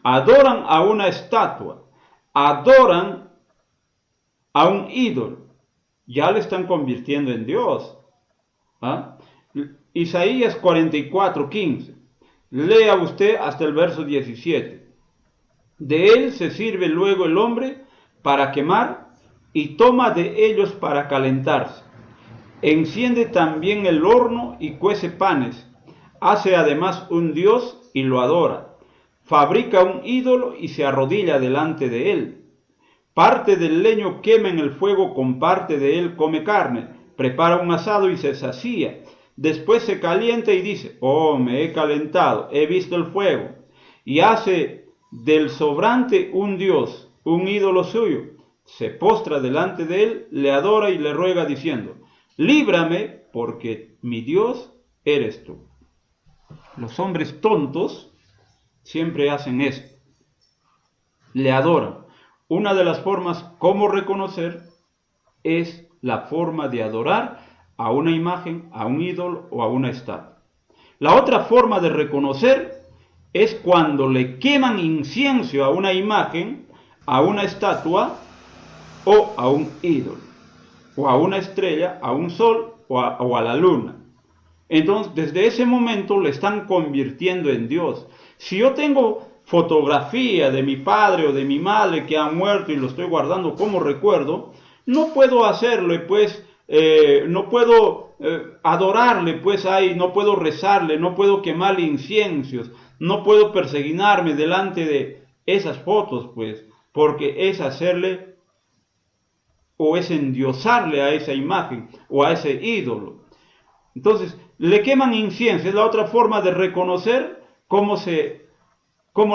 adoran a una estatua, adoran a un ídolo, ya le están convirtiendo en Dios. ¿Ah? Isaías 44:15. Lea usted hasta el verso 17. De él se sirve luego el hombre para quemar y toma de ellos para calentarse. Enciende también el horno y cuece panes. Hace además un dios y lo adora. Fabrica un ídolo y se arrodilla delante de él. Parte del leño quema en el fuego, con parte de él come carne. Prepara un asado y se sacía. Después se calienta y dice: oh, me he calentado, he visto el fuego. Y hace del sobrante un dios, un ídolo suyo. Se postra delante de él, le adora y le ruega diciendo: líbrame, porque mi Dios eres tú. Los hombres tontos siempre hacen esto. Le adoran. Una de las formas como reconocer es la forma de adorar a una imagen, a un ídolo o a una estatua. La otra forma de reconocer es cuando le queman incienso a una imagen, a una estatua o a un ídolo, o a una estrella, a un sol o a la luna. Entonces, desde ese momento le están convirtiendo en Dios. Si yo tengo fotografía de mi padre o de mi madre que han muerto y lo estoy guardando como recuerdo, no puedo hacerle, pues, no puedo adorarle, pues, ahí, no puedo rezarle, no puedo quemarle inciensos, no puedo persignarme delante de esas fotos, pues, porque es hacerle o es endiosarle a esa imagen o a ese ídolo. Entonces, le queman incienso, es la otra forma de reconocer cómo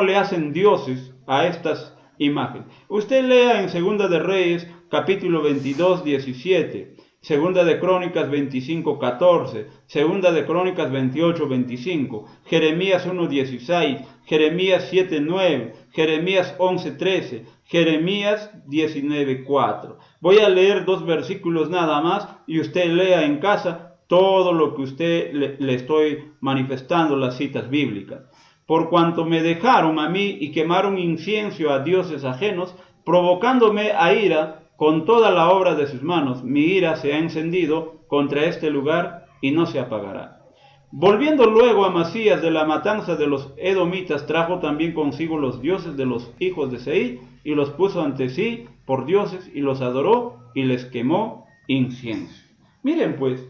le hacen dioses a estas imágenes. Usted lea en Segunda de Reyes, capítulo 22, 17, Segunda de Crónicas 25, 14, Segunda de Crónicas 28, 25, Jeremías 1, 16, Jeremías 7, 9, Jeremías 11, 13, Jeremías 19, 4. Voy a leer 2 versículos nada más y usted lea en casa todo lo que usted le estoy manifestando, las citas bíblicas. Por cuanto me dejaron a mí y quemaron incienso a dioses ajenos, provocándome a ira con toda la obra de sus manos, mi ira se ha encendido contra este lugar y no se apagará. Volviendo luego Amasías de la matanza de los edomitas, trajo también consigo los dioses de los hijos de Seir y los puso ante sí por dioses y los adoró y les quemó incienso. Miren pues,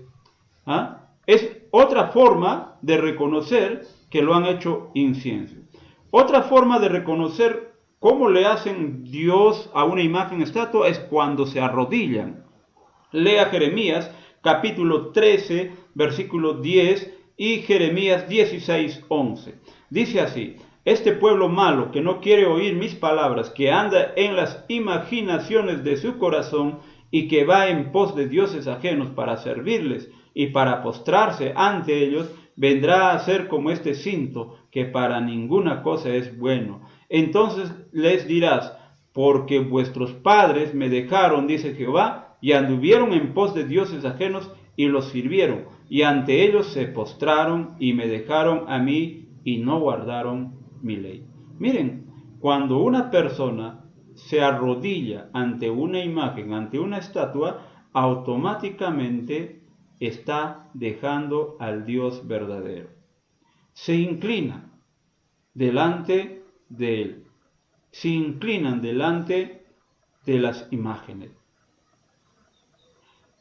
es otra forma de reconocer que lo han hecho incienso. Otra forma de reconocer cómo le hacen Dios a una imagen estatua es cuando se arrodillan. Lea Jeremías capítulo 13, versículo 10 y Jeremías 16, 11. Dice así: este pueblo malo que no quiere oír mis palabras, que anda en las imaginaciones de su corazón y que va en pos de dioses ajenos para servirles y para postrarse ante ellos, vendrá a ser como este cinto, que para ninguna cosa es bueno. Entonces les dirás: porque vuestros padres me dejaron, dice Jehová, y anduvieron en pos de dioses ajenos y los sirvieron, y ante ellos se postraron y me dejaron a mí y no guardaron mi ley. Miren, cuando una persona se arrodilla ante una imagen, ante una estatua, automáticamente está dejando al Dios verdadero. Se inclina delante de él. Se inclinan delante de las imágenes.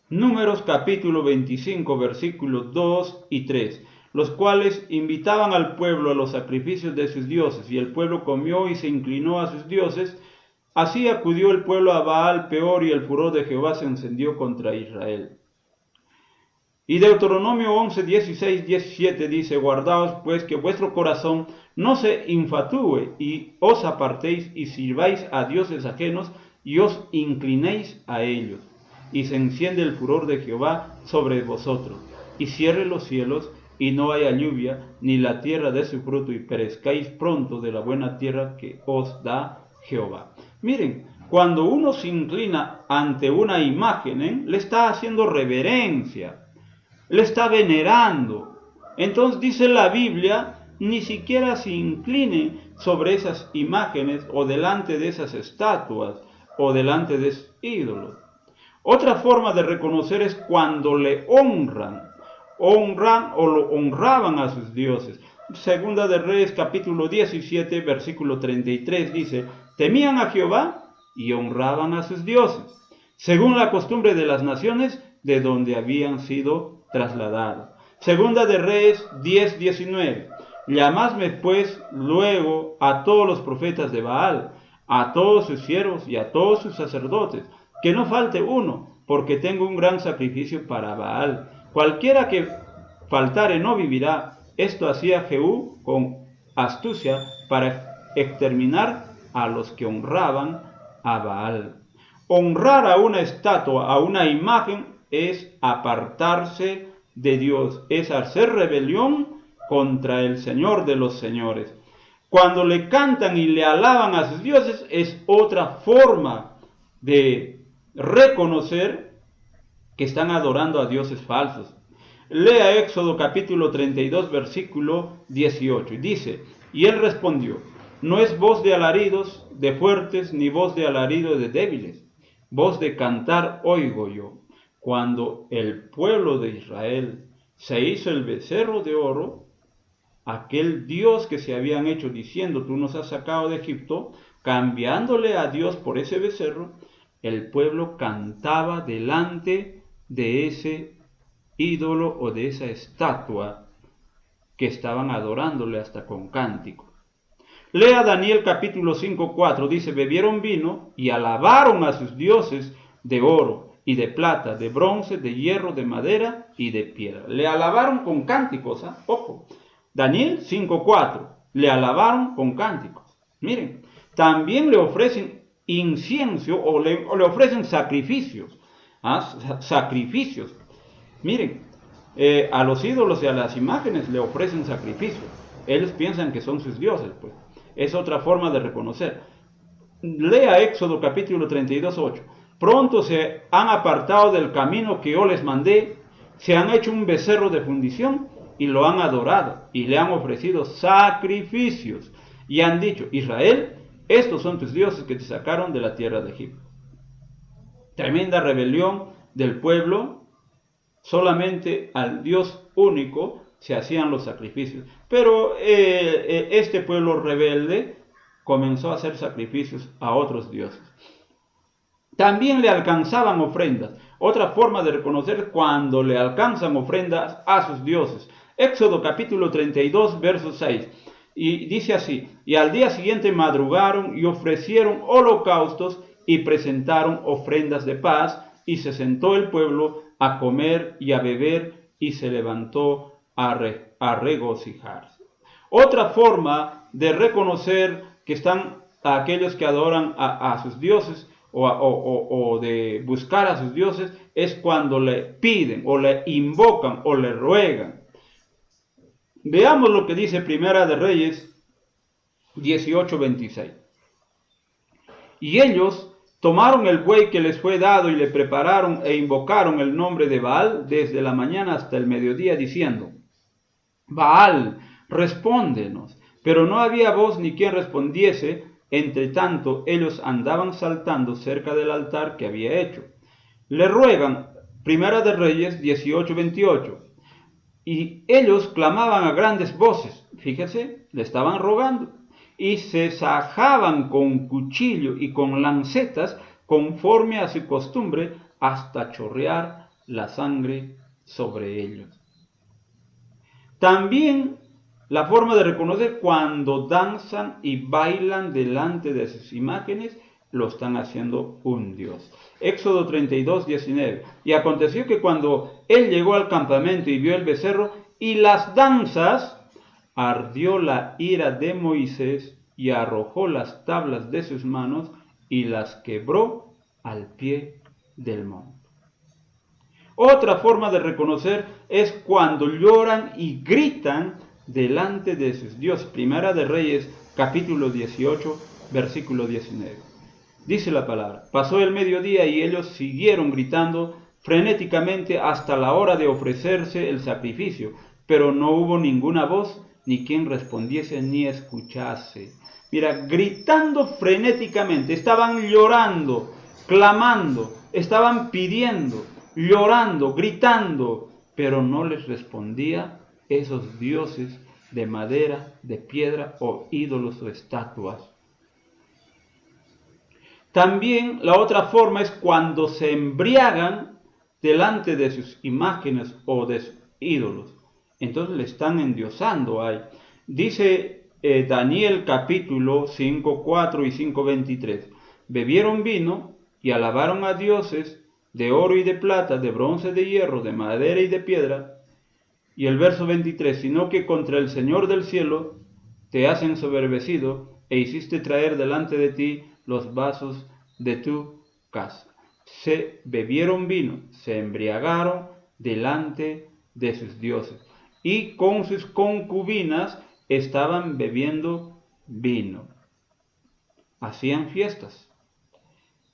Números capítulo 25, versículos 2 y 3, los cuales invitaban al pueblo a los sacrificios de sus dioses, y el pueblo comió y se inclinó a sus dioses. Así acudió el pueblo a Baal peor, y el furor de Jehová se encendió contra Israel. Y Deuteronomio 11, 16, 17 dice: guardaos pues que vuestro corazón no se infatúe y os apartéis y sirváis a dioses ajenos y os inclinéis a ellos. Y se enciende el furor de Jehová sobre vosotros, y cierre los cielos, y no haya lluvia, ni la tierra dé su fruto, y perezcáis pronto de la buena tierra que os da Jehová. Miren, cuando uno se inclina ante una imagen, le está haciendo reverencia, le está venerando. Entonces dice la Biblia, ni siquiera se incline sobre esas imágenes, o delante de esas estatuas, o delante de esos ídolos. Otra forma de reconocer es cuando le honran o lo honraban a sus dioses. Segunda de Reyes capítulo 17, versículo 33 dice: temían a Jehová y honraban a sus dioses, según la costumbre de las naciones de donde habían sido trasladados. Segunda de Reyes 10, 19. Llamadme pues luego a todos los profetas de Baal, a todos sus siervos y a todos sus sacerdotes, que no falte uno, porque tengo un gran sacrificio para Baal. Cualquiera que faltare no vivirá. Esto hacía Jehú con astucia para exterminar a los que honraban a Baal. Honrar a una estatua, a una imagen, es apartarse de Dios, es hacer rebelión contra el Señor de los señores. Cuando le cantan y le alaban a sus dioses, es otra forma de reconocer que están adorando a dioses falsos. Lea Éxodo capítulo 32, versículo 18. Y dice: Y él respondió: no es voz de alaridos de fuertes, ni voz de alarido de débiles, voz de cantar oigo yo. Cuando el pueblo de Israel se hizo el becerro de oro, aquel Dios que se habían hecho diciendo: tú nos has sacado de Egipto, cambiándole a Dios por ese becerro, el pueblo cantaba delante de ese ídolo o de esa estatua que estaban adorándole hasta con cántico. Lea Daniel capítulo 5:4, dice: bebieron vino y alabaron a sus dioses de oro y de plata, de bronce, de hierro, de madera y de piedra. Le alabaron con cánticos, ojo. Daniel 5:4, le alabaron con cánticos. Miren, también le ofrecen incienso o le ofrecen sacrificios. Sacrificios. Miren, a los ídolos y a las imágenes le ofrecen sacrificios. Ellos piensan que son sus dioses, pues. Es otra forma de reconocer. Lea Éxodo capítulo 32:8. Pronto se han apartado del camino que yo les mandé, se han hecho un becerro de fundición y lo han adorado y le han ofrecido sacrificios y han dicho: Israel, estos son tus dioses que te sacaron de la tierra de Egipto. Tremenda rebelión del pueblo. Solamente al Dios único se hacían los sacrificios. Pero este pueblo rebelde comenzó a hacer sacrificios a otros dioses. También le alcanzaban ofrendas. Otra forma de reconocer cuando le alcanzan ofrendas a sus dioses. Éxodo capítulo 32, verso 6. Y dice así: y al día siguiente madrugaron y ofrecieron holocaustos y presentaron ofrendas de paz, y se sentó el pueblo a comer y a beber, y se levantó a regocijarse. Otra forma de reconocer que están aquellos que adoran a sus dioses o de buscar a sus dioses es cuando le piden o le invocan o le ruegan. Veamos lo que dice Primera de Reyes 18:26. Y ellos tomaron el buey que les fue dado y le prepararon e invocaron el nombre de Baal desde la mañana hasta el mediodía, diciendo: Baal, respóndenos. Pero no había voz ni quien respondiese. Entre tanto, ellos andaban saltando cerca del altar que había hecho. Le ruegan, Primera de Reyes 18:28. Y ellos clamaban a grandes voces. Fíjese, le estaban rogando. Y se sajaban con cuchillo y con lancetas conforme a su costumbre, hasta chorrear la sangre sobre ellos. También la forma de reconocer cuando danzan y bailan delante de sus imágenes, lo están haciendo un dios. Éxodo 32:19. Y aconteció que cuando él llegó al campamento y vio el becerro y las danzas, ardió la ira de Moisés y arrojó las tablas de sus manos y las quebró al pie del monte. Otra forma de reconocer es cuando lloran y gritan delante de sus dioses. Primera de Reyes, capítulo 18, versículo 19. Dice la palabra: pasó el mediodía y ellos siguieron gritando frenéticamente hasta la hora de ofrecerse el sacrificio, pero no hubo ninguna voz, ni quien respondiese ni escuchase. Mira, gritando frenéticamente, estaban llorando, clamando, estaban pidiendo, llorando, gritando, pero no les respondía esos dioses de madera, de piedra o ídolos o estatuas. También la otra forma es cuando se embriagan delante de sus imágenes o de sus ídolos. Entonces le están endiosando ahí. Dice Daniel capítulo 5:4 y 5:23. Bebieron vino y alabaron a dioses de oro y de plata, de bronce, de hierro, de madera y de piedra. Y el verso 23, sino que contra el Señor del cielo te has ensoberbecido e hiciste traer delante de ti los vasos de tu casa. Se bebieron vino, se embriagaron delante de sus dioses y con sus concubinas estaban bebiendo vino. Hacían fiestas.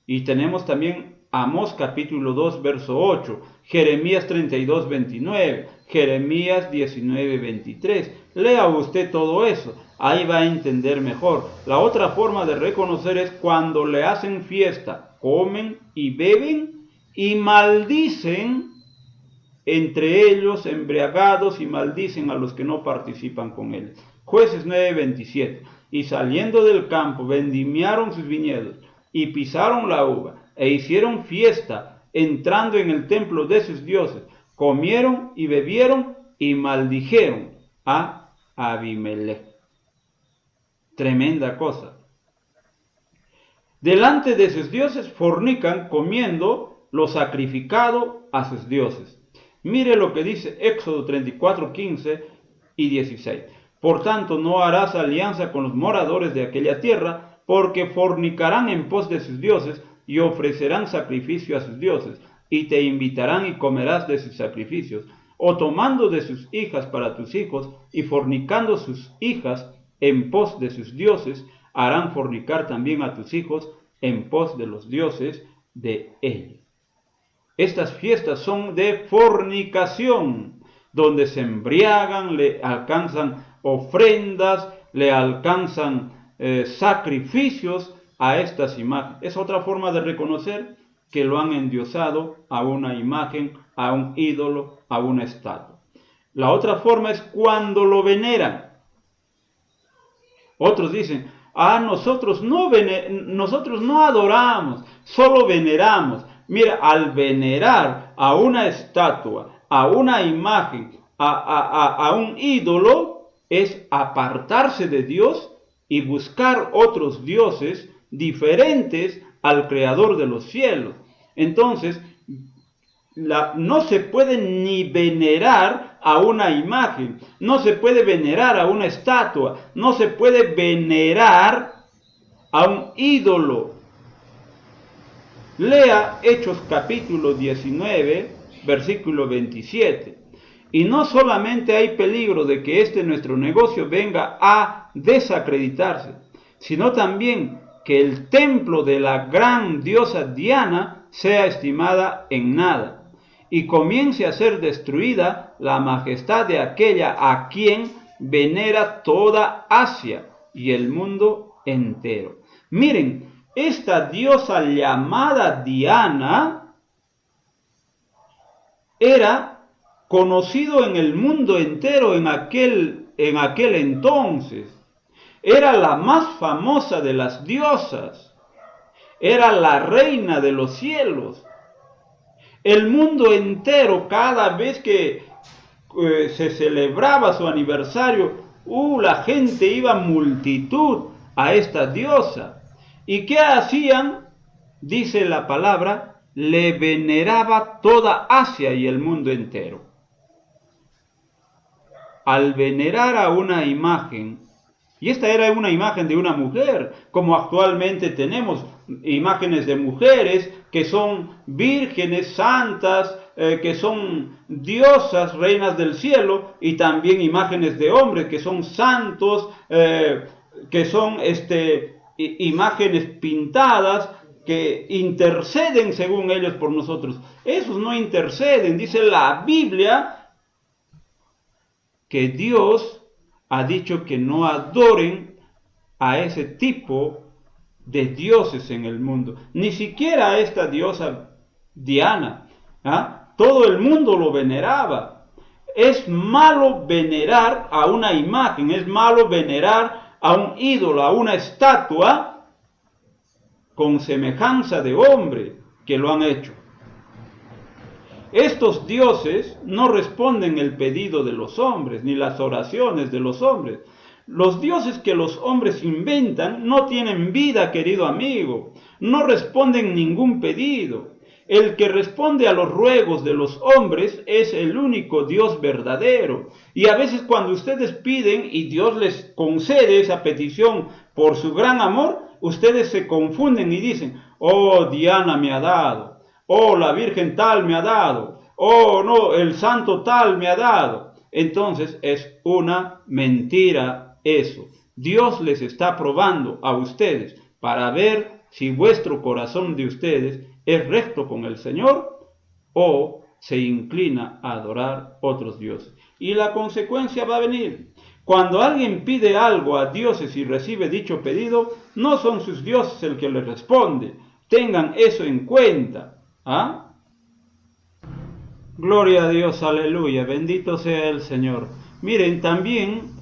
Y tenemos también Amós capítulo 2, verso 8, Jeremías 32, 29, Jeremías 19, 23. Lea usted todo eso, ahí va a entender mejor. La otra forma de reconocer es cuando le hacen fiesta, comen y beben y maldicen entre ellos embriagados y maldicen a los que no participan con él. Jueces 9, 27. Y saliendo del campo vendimiaron sus viñedos y pisaron la uva e hicieron fiesta entrando en el templo de sus dioses. Comieron y bebieron y maldijeron a Abimelech. Tremenda cosa. Delante de sus dioses fornican comiendo lo sacrificado a sus dioses. Mire lo que dice Éxodo 34, 15 y 16. Por tanto, no harás alianza con los moradores de aquella tierra, porque fornicarán en pos de sus dioses y ofrecerán sacrificio a sus dioses, y te invitarán y comerás de sus sacrificios, o tomando de sus hijas para tus hijos, y fornicando sus hijas en pos de sus dioses, harán fornicar también a tus hijos en pos de los dioses de ellos. Estas fiestas son de fornicación, donde se embriagan, le alcanzan ofrendas, le alcanzan sacrificios a estas imágenes. Es otra forma de reconocer que lo han endiosado a una imagen, a un ídolo, a una estatua. La otra forma es cuando lo veneran. Otros dicen, nosotros no adoramos, solo veneramos. Mira, al venerar a una estatua, a una imagen, a un ídolo, es apartarse de Dios y buscar otros dioses diferentes al Creador de los cielos. Entonces, no se puede ni venerar a una imagen, no se puede venerar a una estatua, no se puede venerar a un ídolo. Lea Hechos capítulo 19, versículo 27. Y no solamente hay peligro de que nuestro negocio venga a desacreditarse, sino también que el templo de la gran diosa Diana sea estimada en nada, y comience a ser destruida la majestad de aquella a quien venera toda Asia y el mundo entero. Miren, esta diosa llamada Diana era conocido en el mundo entero en aquel entonces. Era la más famosa de las diosas. Era la reina de los cielos. El mundo entero, cada vez que se celebraba su aniversario, la gente iba multitud a esta diosa. ¿Y qué hacían? Dice la palabra, le veneraba toda Asia y el mundo entero. Al venerar a una imagen, y esta era una imagen de una mujer, como actualmente tenemos imágenes de mujeres que son vírgenes, santas, que son diosas, reinas del cielo, y también imágenes de hombres que son santos, que son imágenes pintadas, que interceden según ellos por nosotros. Esos no interceden, dice la Biblia, que Dios ha dicho que no adoren a ese tipo de dioses en el mundo. Ni siquiera a esta diosa Diana. Todo el mundo lo veneraba. Es malo venerar a una imagen, es malo venerar a un ídolo, a una estatua con semejanza de hombre que lo han hecho. Estos dioses no responden el pedido de los hombres, ni las oraciones de los hombres. Los dioses que los hombres inventan no tienen vida, querido amigo, no responden ningún pedido. El que responde a los ruegos de los hombres es el único Dios verdadero. Y a veces cuando ustedes piden y Dios les concede esa petición por su gran amor, ustedes se confunden y dicen, oh, Diana me ha dado. Oh, la Virgen tal me ha dado. Oh, no, el santo tal me ha dado. Entonces es una mentira eso. Dios les está probando a ustedes para ver si vuestro corazón de ustedes es recto con el Señor o se inclina a adorar otros dioses. Y la consecuencia va a venir. Cuando alguien pide algo a dioses y recibe dicho pedido, no son sus dioses el que le responde. Tengan eso en cuenta. ¿Ah? Gloria a Dios, aleluya, bendito sea el Señor. Miren, también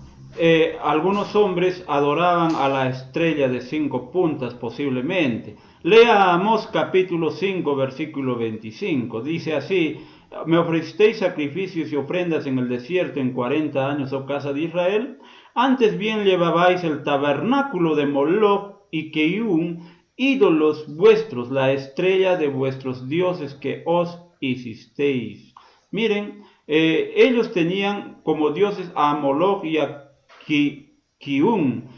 algunos hombres adoraban a la estrella de 5 puntas posiblemente. Lea Amós capítulo 5, versículo 25. Dice así: me ofrecisteis sacrificios y ofrendas en el desierto en 40 años, oh casa de Israel. Antes bien llevabais el tabernáculo de Moloch y Keiún, ídolos vuestros, la estrella de vuestros dioses que os hicisteis. Miren, ellos tenían como dioses a Moloch y a Keiún.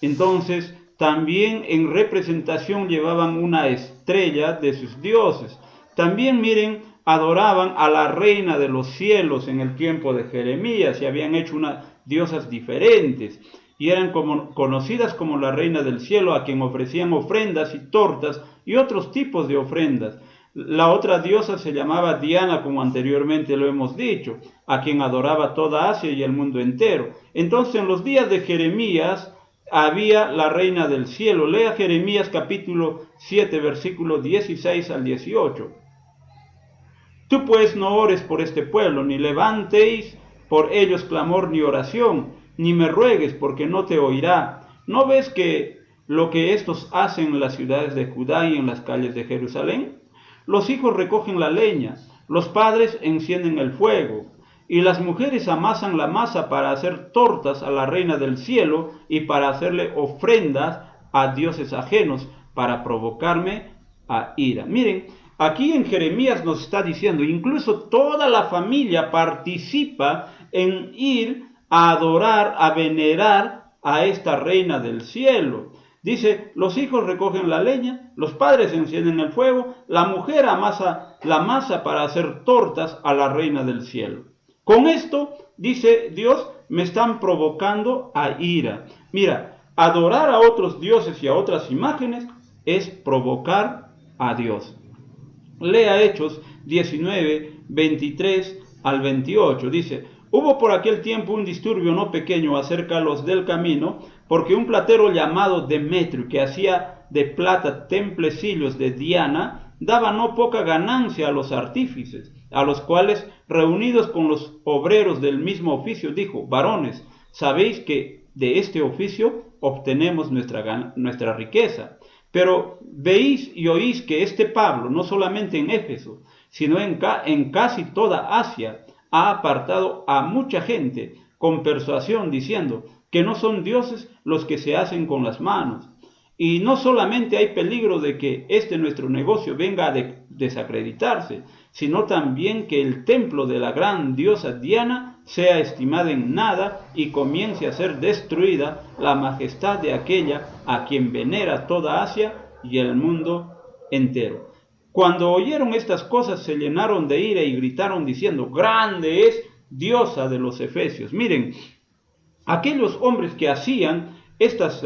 Entonces, también en representación llevaban una estrella de sus dioses. También, miren, adoraban a la reina de los cielos en el tiempo de Jeremías y habían hecho unas diosas diferentes y eran conocidas como la reina del cielo, a quien ofrecían ofrendas y tortas y otros tipos de ofrendas. La otra diosa se llamaba Diana, como anteriormente lo hemos dicho, a quien adoraba toda Asia y el mundo entero. Entonces, en los días de Jeremías había la reina del cielo. Lea Jeremías capítulo 7, versículos 16 al 18. Tú pues no ores por este pueblo, ni levantéis por ellos clamor ni oración, ni me ruegues, porque no te oirá. ¿No ves que lo que estos hacen en las ciudades de Judá y en las calles de Jerusalén? Los hijos recogen la leña, los padres encienden el fuego, y las mujeres amasan la masa para hacer tortas a la reina del cielo y para hacerle ofrendas a dioses ajenos, para provocarme a ira. Miren, aquí en Jeremías nos está diciendo, incluso toda la familia participa en ir a adorar, a venerar a esta reina del cielo. Dice, los hijos recogen la leña, los padres encienden el fuego, la mujer amasa la masa para hacer tortas a la reina del cielo. Con esto, dice Dios, me están provocando a ira. Mira, adorar a otros dioses y a otras imágenes es provocar a Dios. Lea Hechos 19, 23 al 28. Dice, hubo por aquel tiempo un disturbio no pequeño acerca de los del camino, porque un platero llamado Demetrio, que hacía de plata templecillos de Diana, daba no poca ganancia a los artífices, a los cuales, reunidos con los obreros del mismo oficio, dijo, varones, sabéis que de este oficio obtenemos nuestra riqueza. Pero veis y oís que este Pablo, no solamente en Éfeso, sino en casi toda Asia, ha apartado a mucha gente con persuasión, diciendo que no son dioses los que se hacen con las manos. Y no solamente hay peligro de que nuestro negocio venga a desacreditarse, sino también que el templo de la gran diosa Diana sea estimada en nada y comience a ser destruida la majestad de aquella a quien venera toda Asia y el mundo entero. Cuando oyeron estas cosas se llenaron de ira y gritaron diciendo, grande es diosa de los efesios. Miren, aquellos hombres que hacían estas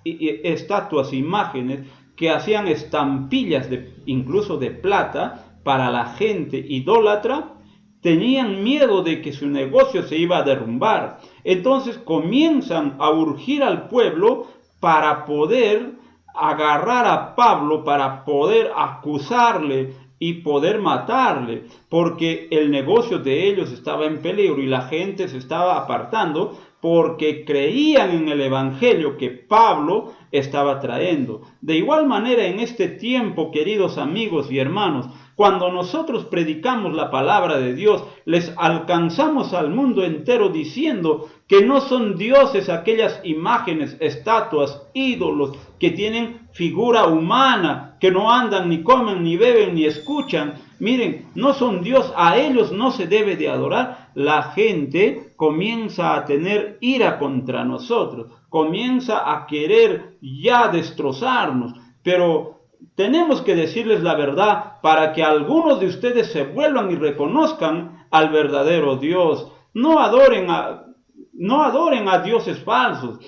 estatuas, imágenes, que hacían estampillas incluso de plata para la gente idólatra, tenían miedo de que su negocio se iba a derrumbar. Entonces comienzan a urgir al pueblo para poder agarrar a Pablo, para poder acusarle y poder matarle, porque el negocio de ellos estaba en peligro y la gente se estaba apartando porque creían en el evangelio que Pablo estaba trayendo. De igual manera, en este tiempo, queridos amigos y hermanos, cuando nosotros predicamos la palabra de Dios, les alcanzamos al mundo entero diciendo que no son dioses aquellas imágenes, estatuas, ídolos que tienen figura humana, que no andan, ni comen, ni beben, ni escuchan. Miren, no son Dios, a ellos no se debe de adorar. La gente comienza a tener ira contra nosotros, comienza a querer ya destrozarnos, pero tenemos que decirles la verdad para que algunos de ustedes se vuelvan y reconozcan al verdadero Dios. No adoren a dioses falsos.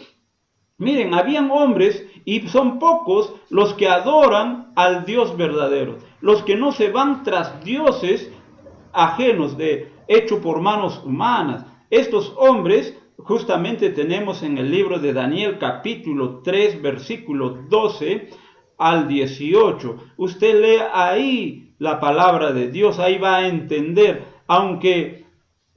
Miren, habían hombres y son pocos los que adoran al Dios verdadero. los que no se van tras dioses ajenos, hecho por manos humanas. Estos hombres justamente tenemos en el libro de Daniel capítulo 3 versículo 12 al 18. Usted lee ahí la palabra de Dios, ahí va a entender, aunque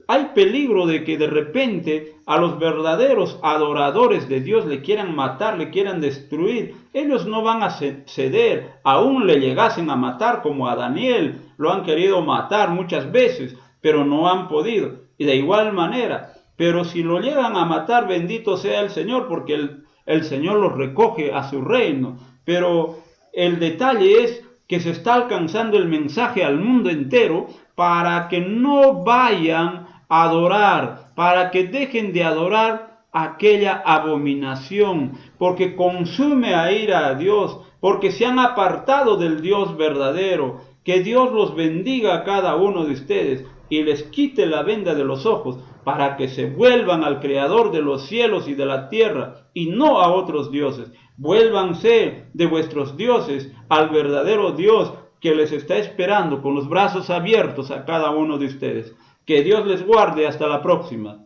hay peligro de que de repente a los verdaderos adoradores de Dios le quieran matar, le quieran destruir. Ellos no van a ceder, aún le llegasen a matar como a Daniel. Lo han querido matar muchas veces, pero no han podido. Y de igual manera, pero si lo llegan a matar, bendito sea el Señor, porque el Señor los recoge a su reino. Pero el detalle es que se está alcanzando el mensaje al mundo entero para que no vayan a adorar, para que dejen de adorar aquella abominación, porque consume a ira a Dios, porque se han apartado del Dios verdadero. Que Dios los bendiga a cada uno de ustedes y les quite la venda de los ojos, para que se vuelvan al Creador de los cielos y de la tierra, y no a otros dioses. Vuélvanse de vuestros dioses al verdadero Dios, que les está esperando con los brazos abiertos a cada uno de ustedes. Que Dios les guarde. Hasta la próxima.